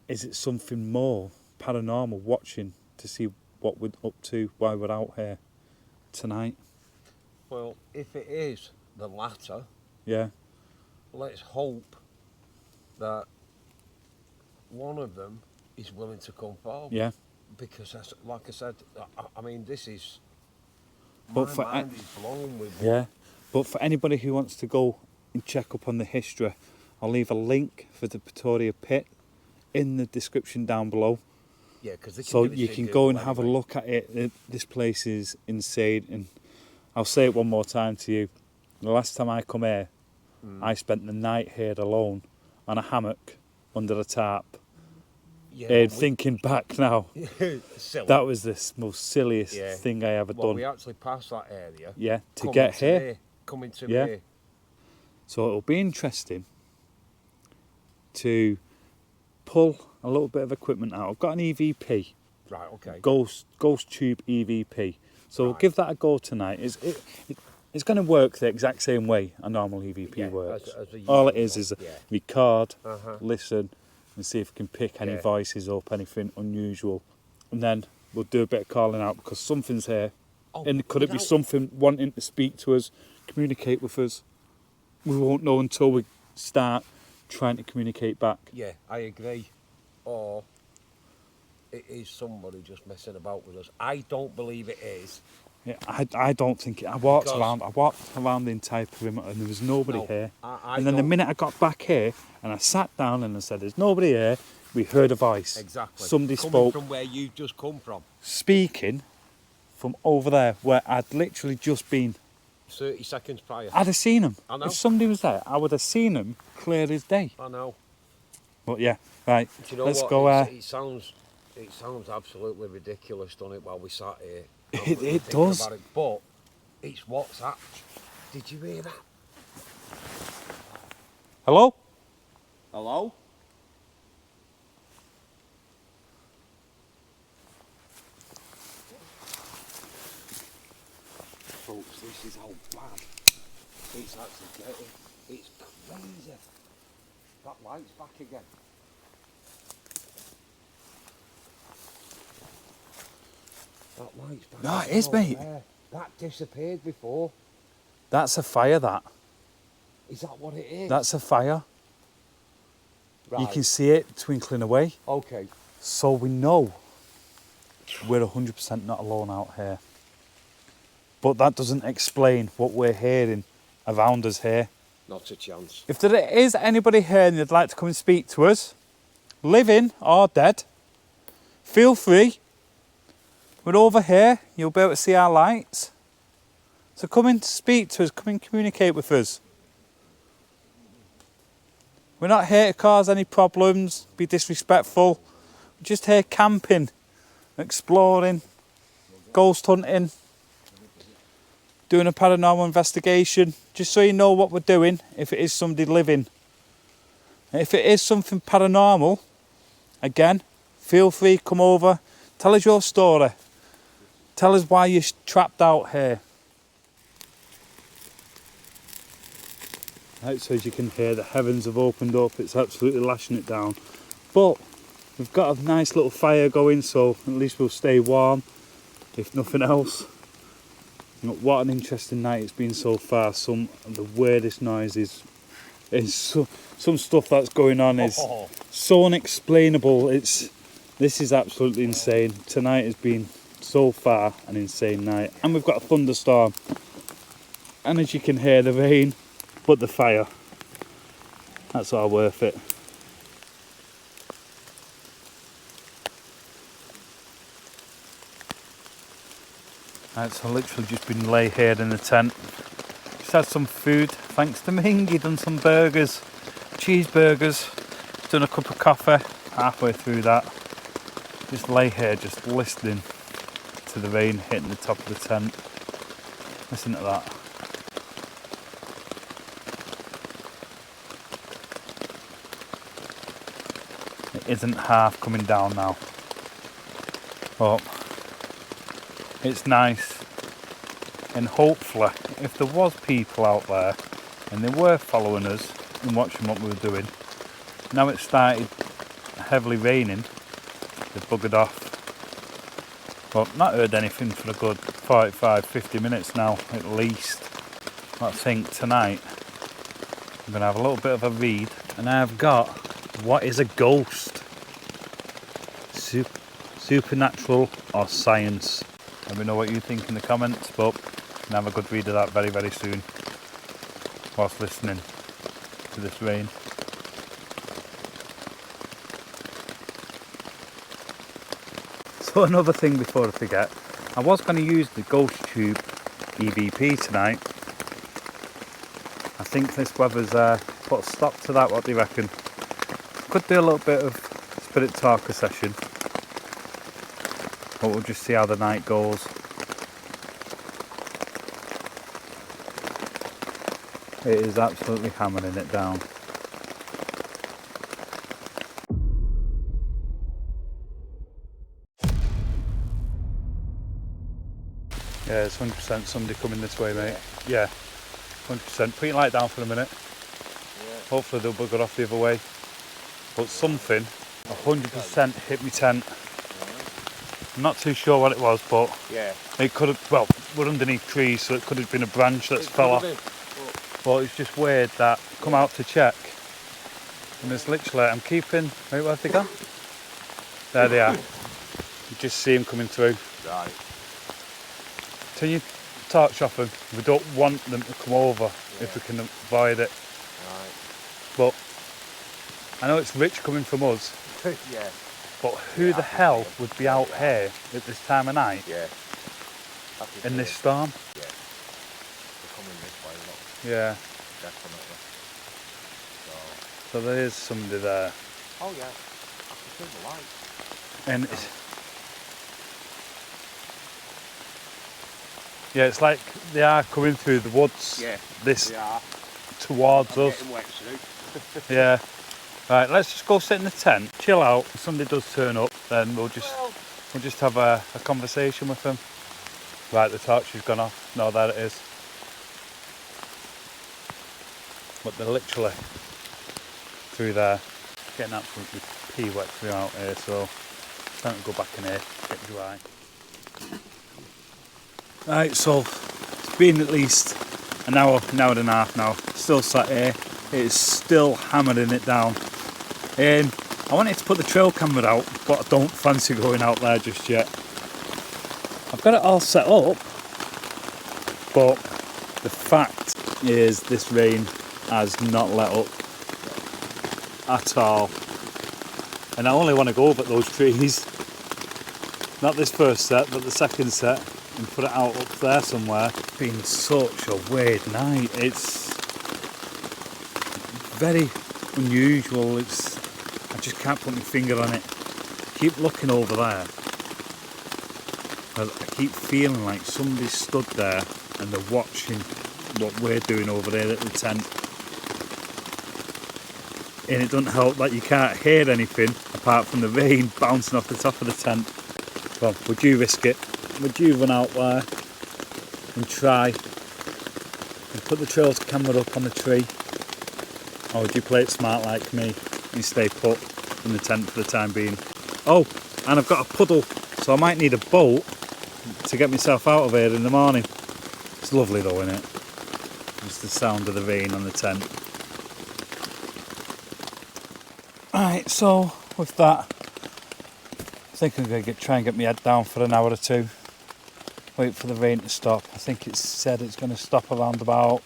is it something more paranormal, watching to see what we're up to, why we're out here tonight? Well, if it is the latter, Yeah, let's hope that one of them is willing to come forward. yeah. Because, like I said, I mean, this is... But my for mind is blown with... Yeah, but for anybody who wants to go and check up on the history, I'll leave a link for the Pretoria Pit in the description down below. Yeah, because So you can go and have a look at it. This place is insane, and I'll say it one more time to you. The last time I come here, I spent the night here alone on a hammock under a tarp. Yeah, And thinking back now, silly. that was the most silliest Yeah. thing I ever Well, done. we actually passed that area. Yeah, to coming get here. here, coming to Yeah. here. So it'll be interesting to pull a little bit of equipment out. I've got an EVP, Right, okay. ghost tube EVP. So we'll Right. give that a go tonight. It's going to work the exact same way a normal EVP Yeah, works. as a All it usual is one, yeah. record, Uh-huh. listen, and see if we can pick any Yeah. voices up, anything unusual, and then we'll do a bit of calling out because something's here. Oh, And could it be without- something wanting to speak to us, communicate with us? We won't know until we start trying to communicate back. Yeah, I agree. Or it is somebody just messing about with us. I don't believe it is. Yeah, I don't think it. I walked Because- around the entire perimeter and there was nobody No, here. I And then the don't- minute I got back here and I sat down and I said, "There's nobody here," we heard a voice. Exactly. Somebody Coming spoke, from where you just come from. speaking from over there where I'd literally just been. 30 seconds prior. I'd have seen him. I know. If somebody was there, I would have seen him clear as day. I know. But yeah, right. Do you know Let's what? go. It sounds absolutely ridiculous, doesn't it, while we sat here? It thinking does. about it, but it's WhatsApp. Did you hear that? Hello? Hello? Folks, this is how bad it's actually getting. It's crazy. That light's back again. That light's back No, it again is, over mate. there. That disappeared before. That's a fire, that. Is that what it is? That's a fire. right. You can see it twinkling away. Okay. So we know we're 100% not alone out here. But that doesn't explain what we're hearing around us here. Not a chance. If there is anybody here and they'd like to come and speak to us, living or dead, feel free. We're over here. You'll be able to see our lights. So come and speak to us. Come and communicate with us. We're not here to cause any problems, be disrespectful. We're just here camping, exploring, ghost hunting, doing a paranormal investigation, just so you know what we're doing if it is somebody living. If it is something paranormal, again, feel free, come over, tell us your story. Tell us why you're trapped out here. Right, so as you can hear, the heavens have opened up, it's absolutely lashing it down. But we've got a nice little fire going, so at least we'll stay warm. if nothing else. What an interesting night it's been so far. Some of the weirdest noises. Some stuff that's going on is so unexplainable. This is absolutely insane. Tonight has been so far an insane night. And we've got a thunderstorm. And as you can hear, the rain, but the fire. That's all worth it. Right, so literally just been lay here in the tent. Just had some food, thanks to Mingy, done some burgers, cheeseburgers, done a cup of coffee, halfway through that. Just lay here, just listening to the rain hitting the top of the tent. Listen to that. It isn't half coming down now, but it's nice, and hopefully if there was people out there and they were following us and watching what we were doing, now it's started heavily raining, they've buggered off. But not heard anything for a good 45-50 minutes now at least. I think tonight I'm going to have a little bit of a read, and I've got what is a ghost? Supernatural or science? Let me know what you think in the comments, but you can have a good read of that very, very soon whilst listening to this rain. So another thing before I forget, I was going to use the Ghost Tube EVP tonight. I think this weather's put a stop to that. What do you reckon? Could do a little bit of Spirit Talker session, but we'll just see how the night goes. It is absolutely hammering it down. Yeah, it's 100% somebody coming this way, mate. Yeah, 100%. Put your light down for a minute. Yeah. Hopefully they'll bugger off the other way. But something 100% hit me tent. I'm not too sure what it was, but yeah, it could have, well, we're underneath trees, so it could have been a branch that's fell off. But it's just weird that I come out to check, and it's literally, I'm keeping, wait, where'd they go? There they are. You just see them coming through. Right. Turn your torch off them. We don't want them to come over if we can avoid it. Right. But I know it's rich coming from us. Yeah. But who the hell would be out here at this time of night? Yeah. In this storm? Yeah. They're coming this way, look. Yeah. Definitely. So there is somebody there. Oh yeah. I can see the light. And it's like they are coming through the woods. Yeah. This they are. Towards I'm us. getting wetsuit. Yeah. Right, let's just go sit in the tent, chill out. If somebody does turn up, then we'll just have a conversation with them. Right, the torch has gone off. No, there it is. But they're literally through there. Getting absolutely pee wet throughout here, so it's time to go back in here, get dry. Right, so it's been at least an hour and a half now. Still sat here. It's still hammering it down. I wanted to put the trail camera out, but I don't fancy going out there just yet. I've got it all set up, but the fact is this rain has not let up at all. And I only want to go over those trees, not this first set, but the second set, and put it out up there somewhere. It's been such a weird night. It's very unusual. I just can't put my finger on it. I keep looking over there. I keep feeling like somebody's stood there and they're watching what we're doing over there at the tent. And it doesn't help that you can't hear anything apart from the rain bouncing off the top of the tent. Well, would you risk it? Would you run out there and try and put the trails camera up on the tree? Or would you play it smart like me and stay put in the tent for the time being? Oh, and I've got a puddle, so I might need a boat to get myself out of here in the morning. It's lovely though, isn't it? Just the sound of the rain on the tent. Right, so with that, I think I'm going to try and get my head down for an hour or two. Wait for the rain to stop. I think it's said it's going to stop around about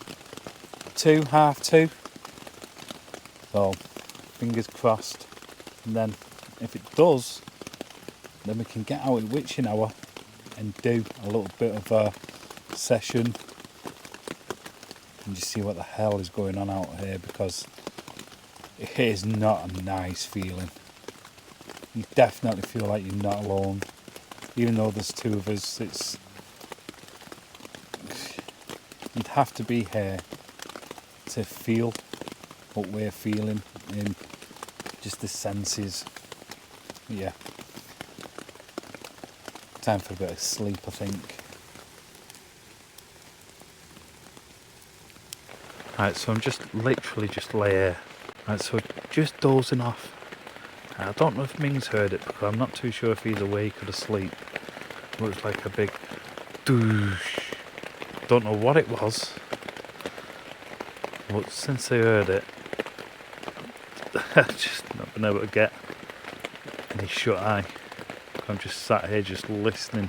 2, half 2. So, fingers crossed. And then, if it does, then we can get out at witching hour and do a little bit of a session and just see what the hell is going on out here, because it is not a nice feeling. You definitely feel like you're not alone. Even though there's 2 of us, you'd have to be here to feel what we're feeling in just the senses. Yeah. Time for a bit of sleep, I think. Right, so I'm just literally just lay here. Right, so just dozing off. I don't know if Ming's heard it, because I'm not too sure if he's awake or asleep. It looks like a big doosh. Don't know what it was, but since I heard it, I've just not been able to get any shut eye. I'm just sat here just listening,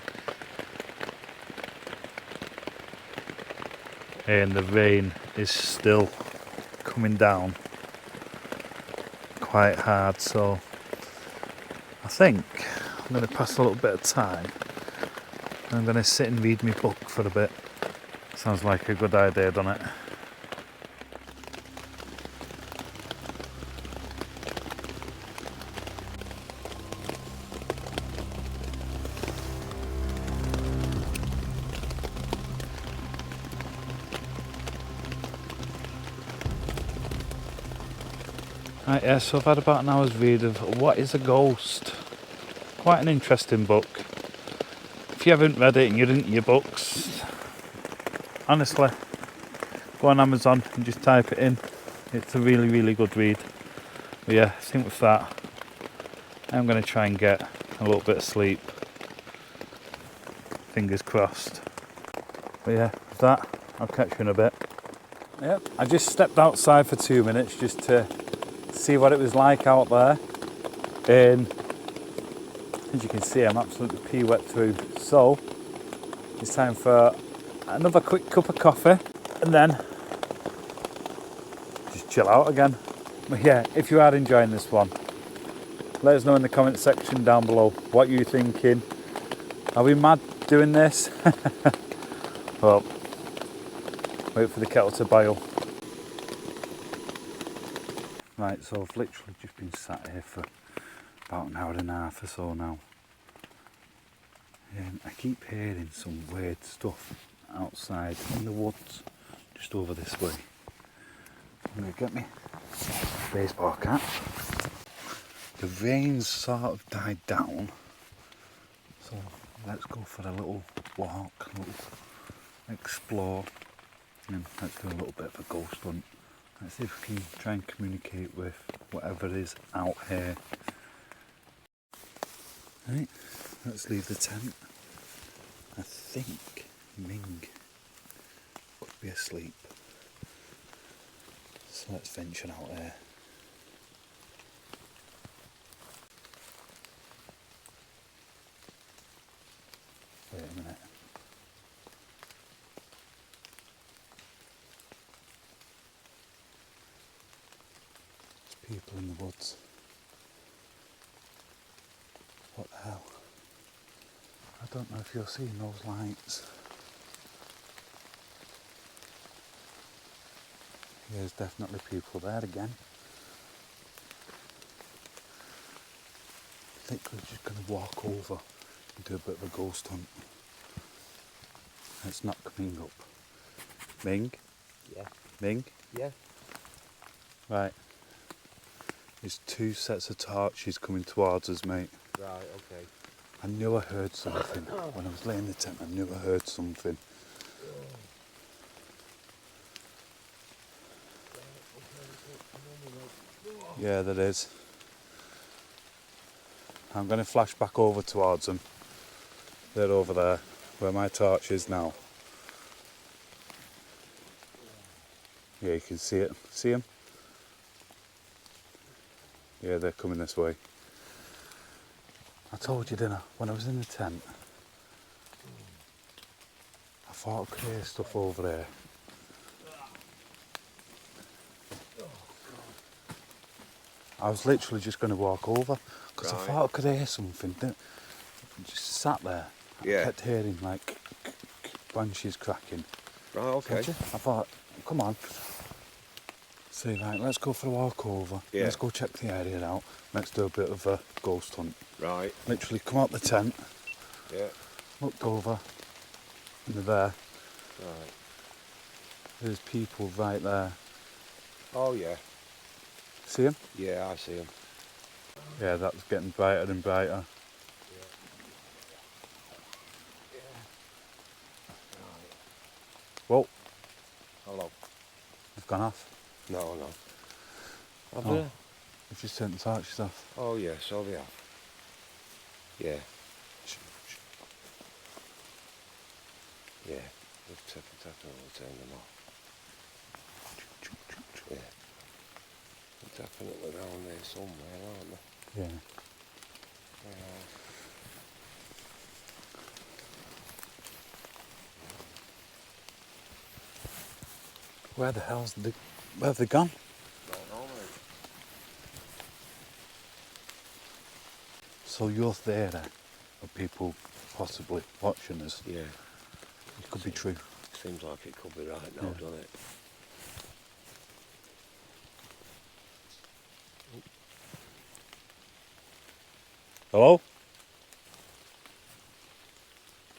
and the rain is still coming down quite hard, so I think I'm going to pass a little bit of time and I'm going to sit and read my book for a bit. Sounds like a good idea, doesn't it? Right, yeah, so I've had about an hour's read of What is a Ghost? Quite an interesting book. If you haven't read it and you're into your books, honestly, go on Amazon and just type it in. It's a really, really good read. But yeah, I think with that, I'm going to try and get a little bit of sleep. Fingers crossed. But yeah, with that, I'll catch you in a bit. Yep, I just stepped outside for 2 minutes just to see what it was like out there. And as you can see, I'm absolutely pee wet through. So it's time for another quick cup of coffee and then just chill out again. But yeah, if you are enjoying this one, let us know in the comment section down below what you're thinking. Are we mad doing this? Well, wait for the kettle to boil. Right, so I've literally just been sat here for about an hour and a half or so now. And I keep hearing some weird stuff outside in the woods, just over this way. I'm going to get me baseball cap. The rain's sort of died down, so let's go for a little walk, a little explore, and let's do a little bit of a ghost hunt. Let's see if we can try and communicate with whatever is out here. Right, let's leave the tent. I think Ming could be asleep, so let's venture out here. Wait a minute. There's people in the woods. What the hell? I don't know if you're seeing those lights. There's definitely people there again. I think we're just going to walk over and do a bit of a ghost hunt. It's not coming up. Ming? Yeah. Ming? Yeah. Right. There's 2 sets of torches coming towards us, mate. Right, okay. I knew I heard something. When I was laying in the tent, I knew I heard something. Yeah, there is. I'm going to flash back over towards them. They're over there. where my torch is now. Yeah, you can see it. See them? Yeah, they're coming this way. I told you, didn't I, when I was in the tent, I thought I could hear stuff over there. I was literally just going to walk over because I thought I could hear something. Just sat there. Yeah. I kept hearing like branches cracking. Right, okay. I thought, come on. See, right, let's go for a walk over. Yeah. Let's go check the area out. Let's do a bit of a ghost hunt. Right. Literally come out the tent, Yeah. looked over, and they're there. Right. There's people right there. Oh, yeah. See them? Yeah, I see them. Yeah, that's getting brighter and brighter. Whoa, Hello. they've gone off. No. Have Oh. they? They've just turned the torches off. Oh, yeah, so they have. Yeah. Yeah. They've definitely turned them off. Yeah. They're definitely around there somewhere, aren't they? Yeah. Where the hell's the... Where have they gone? Don't know, mate. So you're there then, of people possibly watching us. Yeah. It could be true. Seems like it could be right now, Yeah. doesn't it? Hello?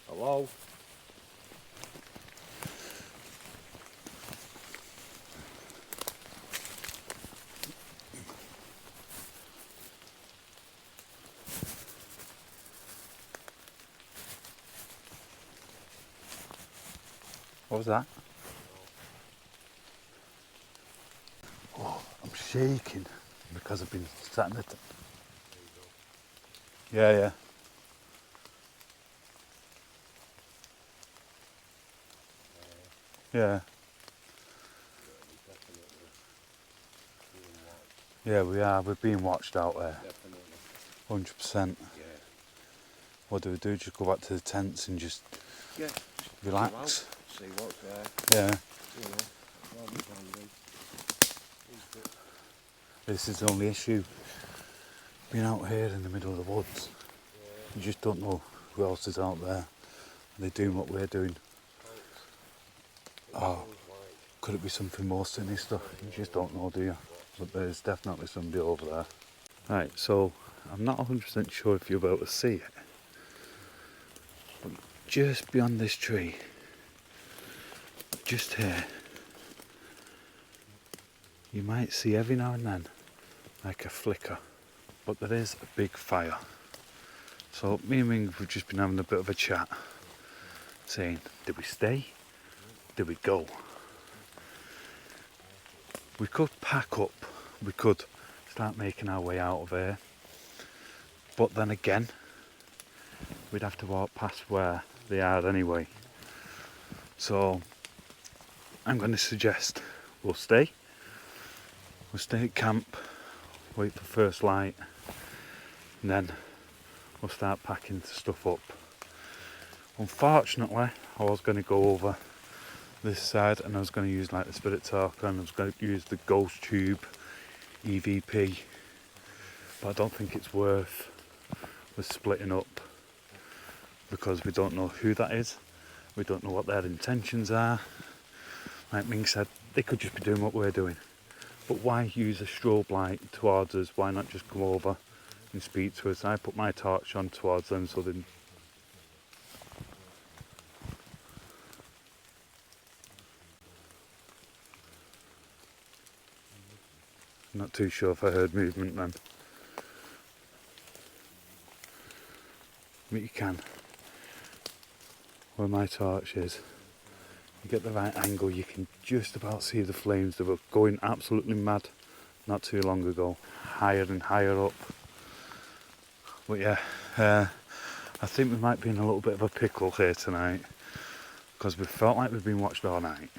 Hello? What was that? Oh, I'm shaking because I've been sat in it. Yeah. Yeah. Yeah, we are. We're being watched out there. Definitely. 100%. Yeah. What do we do? Just go back to the tents and just Yeah. relax? See what's there. Yeah. You know, that's all we can do. This is the only issue. Being out here in the middle of the woods, you just don't know who else is out there. They're doing what we're doing. Oh, could it be something more sinister? You just don't know, do you? But there's definitely somebody over there. Right, so I'm not 100% sure if you'll be able to see it. But just beyond this tree, just here, you might see every now and then like a flicker. But there is a big fire. So me and Ming have just been having a bit of a chat, saying, did we stay? Did we go? We could pack up, we could start making our way out of here, but then again, we'd have to walk past where they are anyway. So I'm going to suggest we'll stay at camp, wait for first light, and then we'll start packing the stuff up. Unfortunately, I was going to go over this side and I was going to use like the spirit talker and I was going to use the ghost tube EVP, but I don't think it's worth us splitting up because we don't know who that is, we don't know what their intentions are. Like Ming said, they could just be doing what we're doing, but why use a strobe light towards us? Why not just come over and speak to us? I put my torch on towards them so they... Not too sure if I heard movement then. But you can. Where my torch is, you get the right angle, you can just about see the flames that were going absolutely mad not too long ago. Higher and higher up. But yeah, I think we might be in a little bit of a pickle here tonight because we felt like we've been watched all night.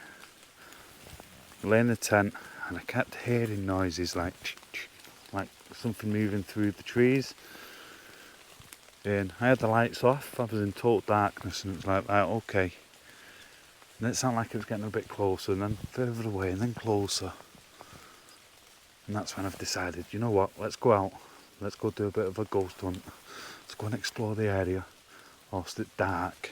We lay in the tent and I kept hearing noises like something moving through the trees. And I had the lights off, I was in total darkness, and it was like, okay. And it sounded like it was getting a bit closer, and then further away, and then closer. And that's when I've decided, you know what, let's go out, let's go do a bit of a ghost hunt. Let's go and explore the area whilst it's dark.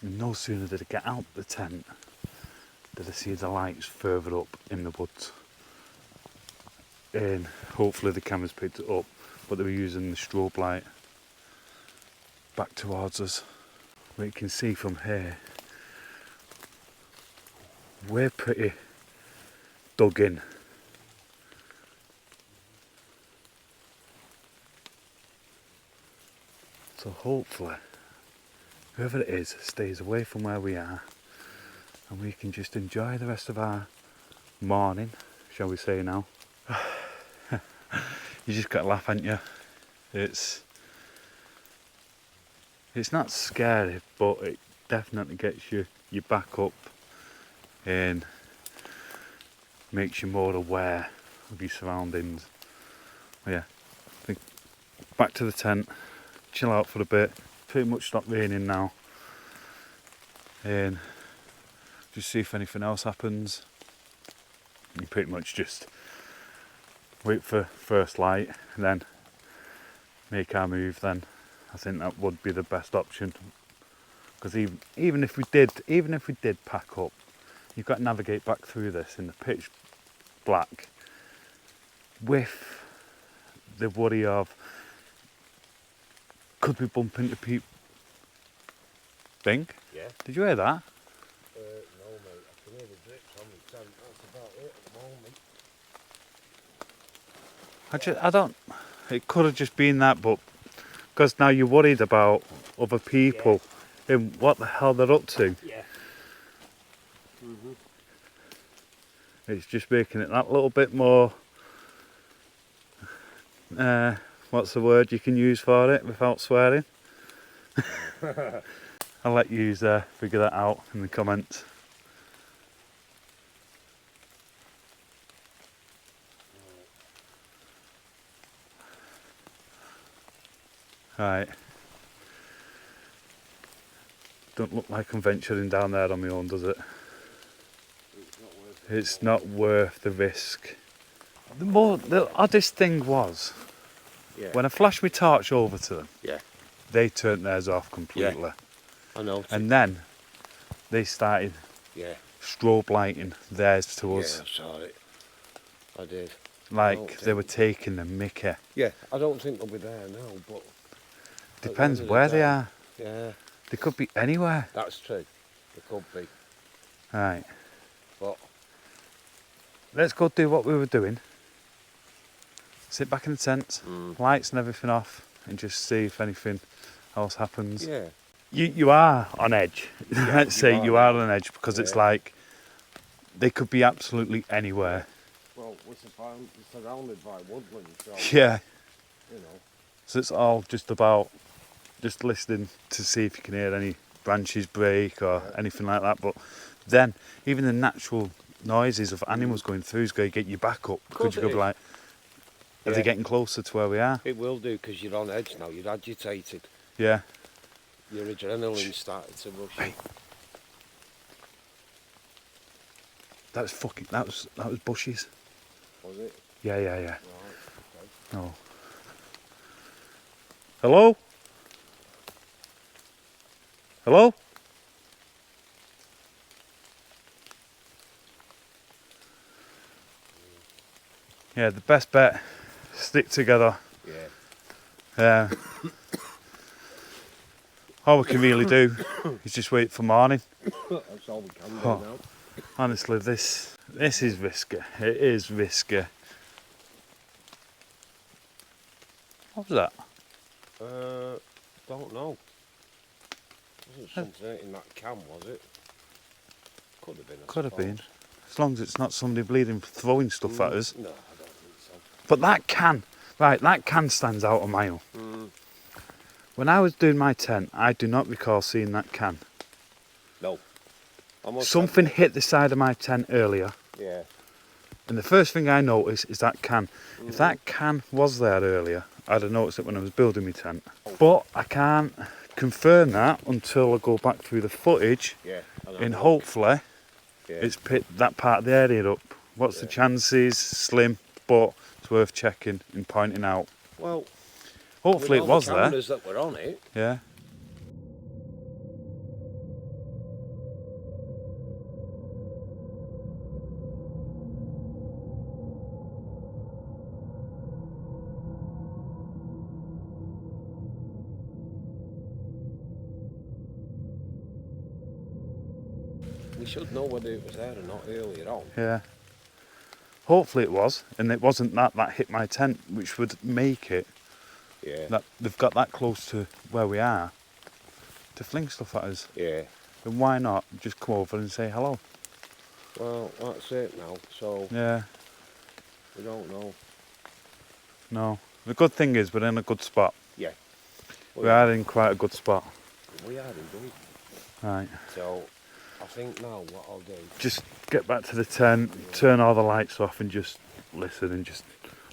And no sooner did I get out the tent, did I see the lights further up in the woods. And hopefully the cameras picked it up, but they were using the strobe light back towards us. What you can see from here, we're pretty dug in. So hopefully, whoever it is stays away from where we are and we can just enjoy the rest of our morning, shall we say now. You just got to laugh, haven't you? It's not scary, but it definitely gets you back up and makes you more aware of your surroundings. But yeah, I think back to the tent, chill out for a bit. Pretty much stopped raining now, and just see if anything else happens. You pretty much just wait for first light and then make our move. Then I think that would be the best option, because even if we did pack up, you've got to navigate back through this in the pitch black with the worry of, could we bump into people? Think? Yeah. Did you hear that? No, mate. I can hear the drips on the tent. That's about it at the moment. I don't. It could have just been that, but because now you're worried about other people and what the hell they're up to. Yeah. It's just making it that little bit more. What's the word you can use for it without swearing? I'll let you figure that out in the comments. Right. Don't look like I'm venturing down there on my own, does it? It's not worth the risk. The oddest thing was, when I flashed my torch over to them, they turned theirs off completely. Yeah. I know. And then they started strobe lighting theirs to us. Yeah, I saw it. I did. Like they were taking the mickey. Yeah, I don't think they'll be there now, but... Depends where they are. Yeah. They could be anywhere. That's true. They could be. Right. But... let's go do what we were doing. Sit back in the tent, lights and everything off, and just see if anything else happens. Yeah. You are on edge. Let's say you are on edge, because it's like they could be absolutely anywhere. Well, we're surrounded by woodland, so... Yeah. You know. So it's all just about just listening to see if you can hear any branches break or anything like that. But then even the natural noises of animals going through is going to get you back up, because you're going to be like, are they getting closer to where we are? It will do, because you're on edge now. You're agitated. Yeah. Your adrenaline started to rush. Hey. That was bushes. Was it? Yeah. Right, okay. Oh. Hello? Hello? Yeah, the best bet, stick together. Yeah. All we can really do is just wait for morning. That's all we can do now. Honestly, this is risky. It is risky. What was that? Don't know. Wasn't something in that can, was it? Could have been. Could have been. As long as it's not somebody bleeding throwing stuff at us. No, I don't think so. But that can stands out a mile. When I was doing my tent, I do not recall seeing that can. No. Something hit the side of my tent earlier. Yeah. And the first thing I noticed is that can. If that can was there earlier, I'd have noticed it when I was building my tent. But I can't confirm that until I go back through the footage. Yeah. And hopefully it's picked that part of the area up. What's the chances? Slim, but it's worth checking and pointing out. Well, hopefully it was the there. cameras that were on it. Yeah. We should know whether it was there or not earlier on. Yeah. Hopefully it was, and it wasn't that hit my tent, which would make it that they've got that close to where we are to fling stuff at us. Yeah. Then why not just come over and say hello? Well, that's it now, so Yeah. we don't know. No. The good thing is we're in a good spot. Yeah. We are in quite a good spot. We are indeed. Right. So, I think now what I'll do... Just get back to the tent, turn all the lights off and just listen and just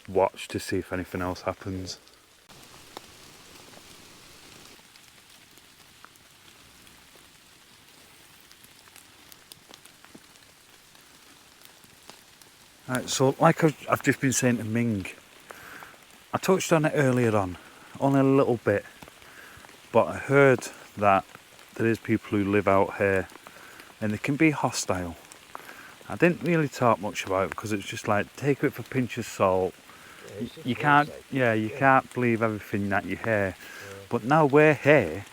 watch to see if anything else happens. Right, so like I've just been saying to Ming, I touched on it earlier on, only a little bit, but I heard that there is people who live out here and they can be hostile. I didn't really talk much about it because it's just like, take it with a pinch of salt. You can't believe everything that you hear. But now we're here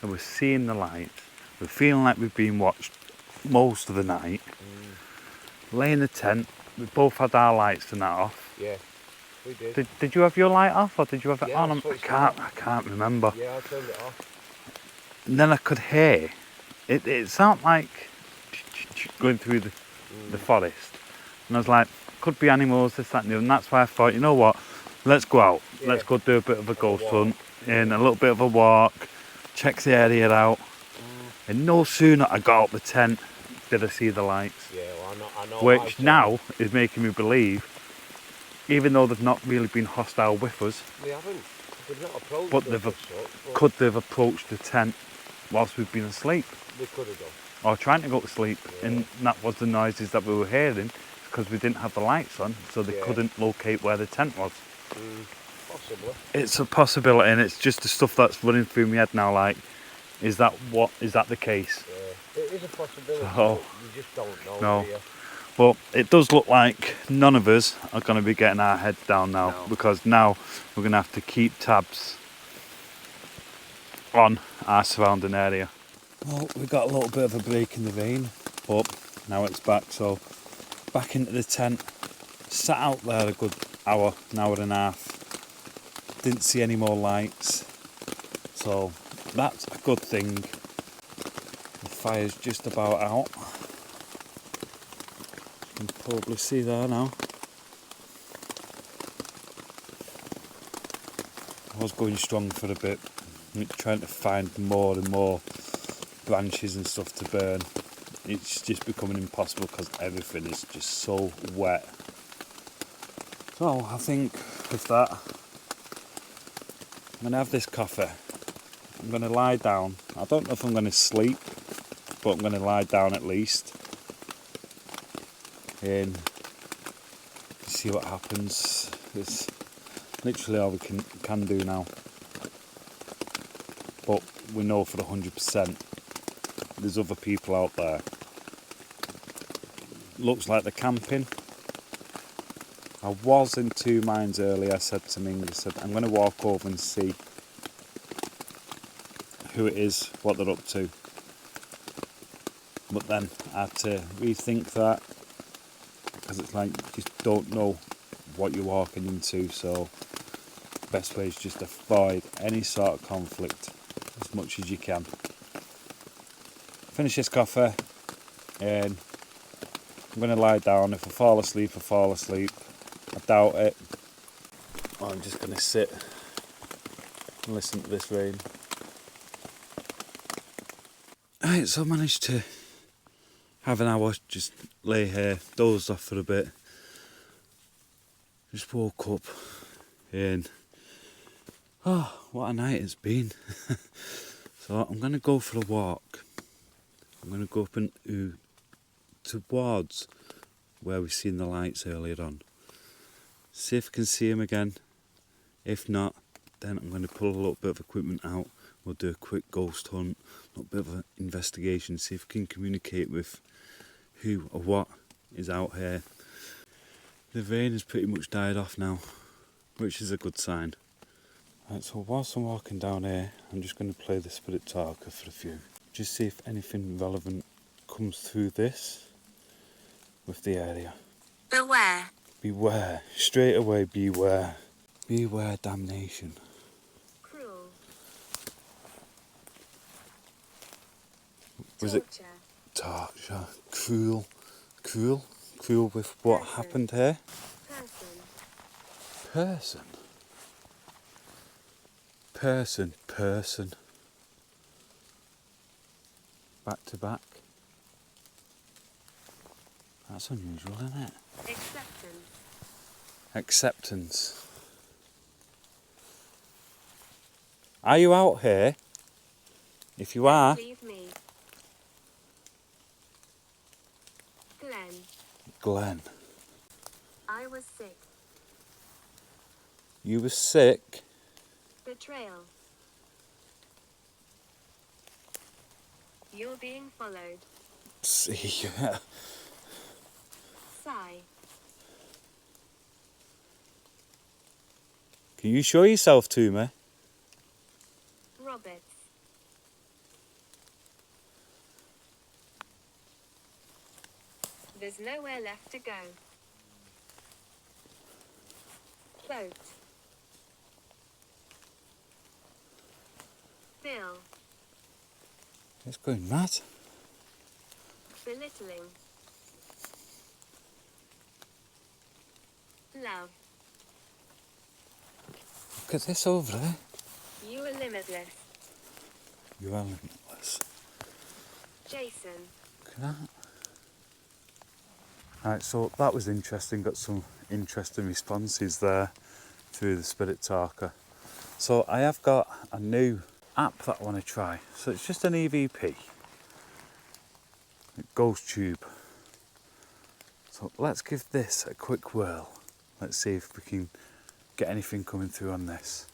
and we're seeing the lights, we're feeling like we've been watched most of the night. Laying the tent, we both had our lights and that off. Yeah, we did. Did you have your light off or did you have it Yeah, on? I can't remember. Yeah, I turned it off. And then I could hear it sounded like going through the forest. And I was like, could be animals, this, that and the other. And that's why I thought, you know what, let's go out. Yeah. Let's go do a bit of a ghost hunt and a little bit of a walk, check the area out. And no sooner I got out the tent did I see the lights. Yeah, well, I know. Which now is making me believe, even though they've not really been hostile with us, They haven't. They've not approached but could they've approached the tent whilst we've been asleep They could have done. or trying to go to sleep, and that was the noises that we were hearing because we didn't have the lights on, so they couldn't locate where the tent was. Possibly. It's a possibility, and it's just the stuff that's running through my head now. Like, is that the case? Yeah, it is a possibility. So, but you just don't know. no. Do you? But it does look like none of us are going to be getting our heads down now, because now we're going to have to keep tabs on our surrounding area. Well, we got a little bit of a break in the rain, but now it's back. So back into the tent, sat out there a good hour, an hour and a half. Didn't see any more lights, so that's a good thing. The fire's just about out. You can probably see there now. I was going strong for a bit, trying to find more and more branches and stuff to burn. It's just becoming impossible because everything is just so wet. So I think with that, I'm going to have this coffee. I'm going to lie down. I don't know if I'm going to sleep, but I'm going to lie down at least and see what happens. It's literally all we can do now. But we know for 100% there's other people out there. Looks like they're camping. I was in two minds earlier. I said to Ming, I said, I'm going to walk over and see who it is, what they're up to. But then I had to rethink that, because it's like, you just don't know what you're walking into, so best way is just avoid any sort of conflict as much as you can. Finish this coffee and I'm going to lie down. If I fall asleep, I fall asleep. I doubt it. I'm just going to sit Listen to this rain. Right, so I managed to have an hour, just lay here, dozed off for a bit. Just woke up and oh, what a night it's been. So I'm gonna go for a walk. I'm gonna go up into towards where we seen the lights earlier on. See if I can see him again. If not, then I'm gonna pull a little bit of equipment out. We'll do a quick ghost hunt, a little bit of an investigation, see if we can communicate with who or what is out here. The rain has pretty much died off now, which is a good sign. Right, so whilst I'm walking down here, I'm just going to play the Spirit Talker for a few. Just see if anything relevant comes through this with the area. Beware. Beware. Straight away, beware. Beware damnation. Cruel. Was it torture? Cruel. Cruel? Cruel with what Person. happened here? Person. Person. Person. Person. Back to back. That's unusual, isn't it? Acceptance. Acceptance. Are you out here? If you are, Leave me. Glenn. Glenn. I was sick. You were sick. Betrayal. You're being followed. See. Sigh. Can you show yourself to me? Roberts. There's nowhere left to go. Float. Bill. It's going mad. Belittling. Love. Look at this over there. You are limitless. You are limitless. Jason. Look at that. Right, so that was interesting. Got some interesting responses there through the Spirit Talker. So I have got a new app that I want to try. So it's just an EVP. Ghost Tube. So let's give this a quick whirl. Let's see if we can get anything coming through on this.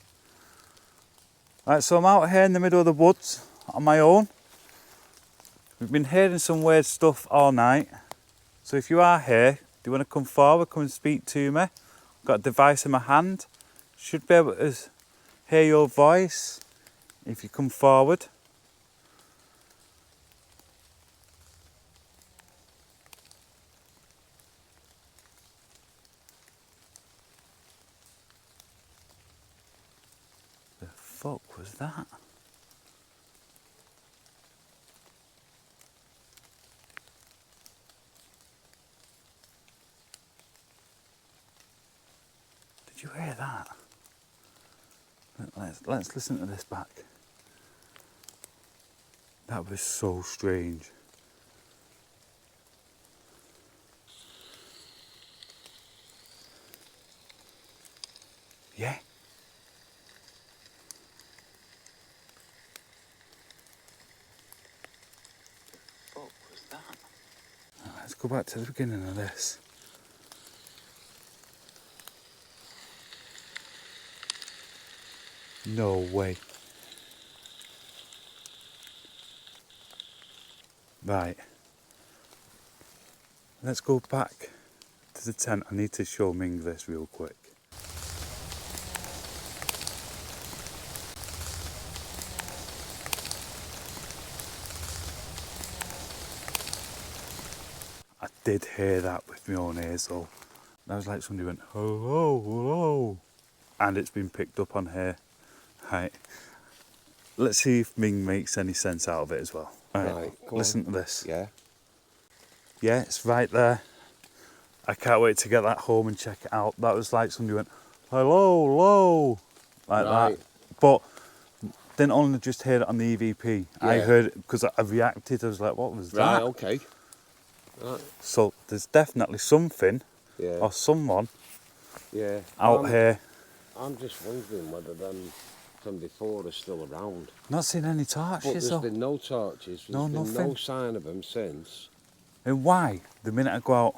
Right, so I'm out here in the middle of the woods on my own. We've been hearing some weird stuff all night. So if you are here, do you want to come forward, come and speak to me? I've got a device in my hand. Should be able to hear your voice if you come forward. The fuck was that? Did you hear that? Let's listen to this back. That was so strange. Yeah. What was that? Let's go back to the beginning of this. No way. Right. Let's go back to the tent. I need to show Ming this real quick. I did hear that with my own ears though. That was like somebody went, hello, hello. And it's been picked up on here. Right. Let's see if Ming makes any sense out of it as well. Right, listen to this. Yeah. Yeah, it's right there. I can't wait to get that home and check it out. That was like somebody went, hello, hello, like Right. that. But didn't only just hear it on the EVP. I Yeah. heard it because I reacted. I was like, what was Right, that? okay. Right. So there's definitely something Yeah. or someone Yeah. out here. I'm just wondering whether them from before are still around. Not seen any But torches there's though. been no torches. No, There's been no nothing. sign of them since. And why? The minute I go out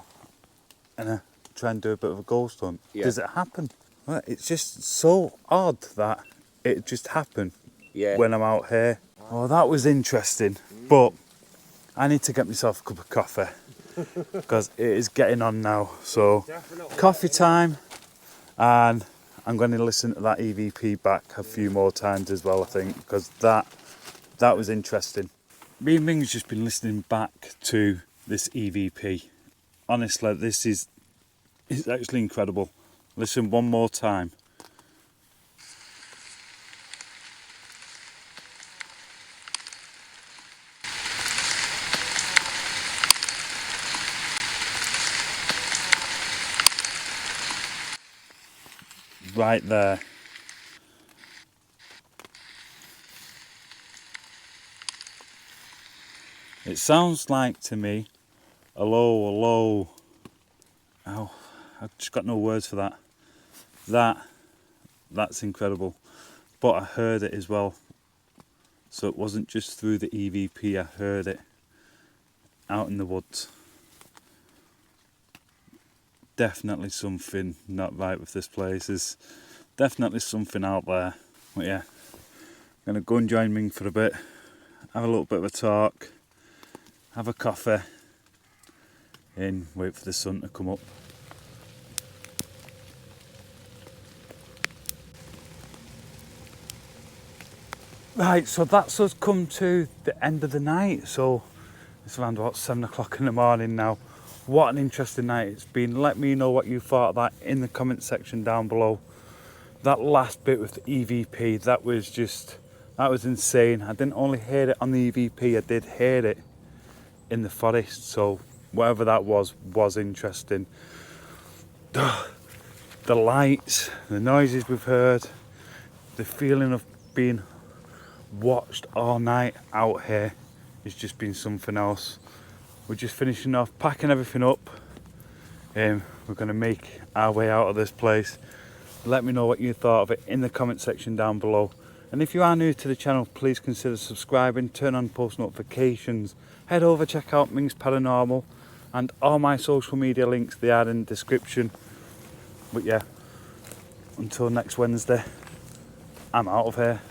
and I try and do a bit of a ghost hunt, Yeah. does it happen? Well, it's just so odd that it just happened Yeah. when I'm out here. Oh, that was interesting. But I need to get myself a cup of coffee because it is getting on now. So coffee time, and I'm going to listen to that EVP back a few more times as well, I think, because that was interesting. Me and Ming's just been listening back to this EVP. Honestly, this is actually incredible. Listen one more time. Right there. It sounds like to me, hello. Oh, I've just got no words for that. That's incredible. But I heard it as well. So it wasn't just through the EVP, I heard it out in the woods. Definitely something not right with this place. There's definitely something out there. But yeah, I'm going to go and join Ming for a bit, have a little bit of a talk, have a coffee, and wait for the sun to come up. Right, so that's us come to the end of the night. So it's around about 7 o'clock in the morning now. What an interesting night it's been. Let me know what you thought of that in the comment section down below. That last bit with the EVP, that was insane. I didn't only hear it on the EVP, I did hear it in the forest. So whatever that was interesting. The lights, the noises we've heard, the feeling of being watched all night out here has just been something else. We're just finishing off, packing everything up. We're going to make our way out of this place. Let me know what you thought of it in the comment section down below. And if you are new to the channel, please consider subscribing, turn on post notifications, head over, check out Ming's Paranormal, and all my social media links, they are in the description. But yeah, until next Wednesday, I'm out of here.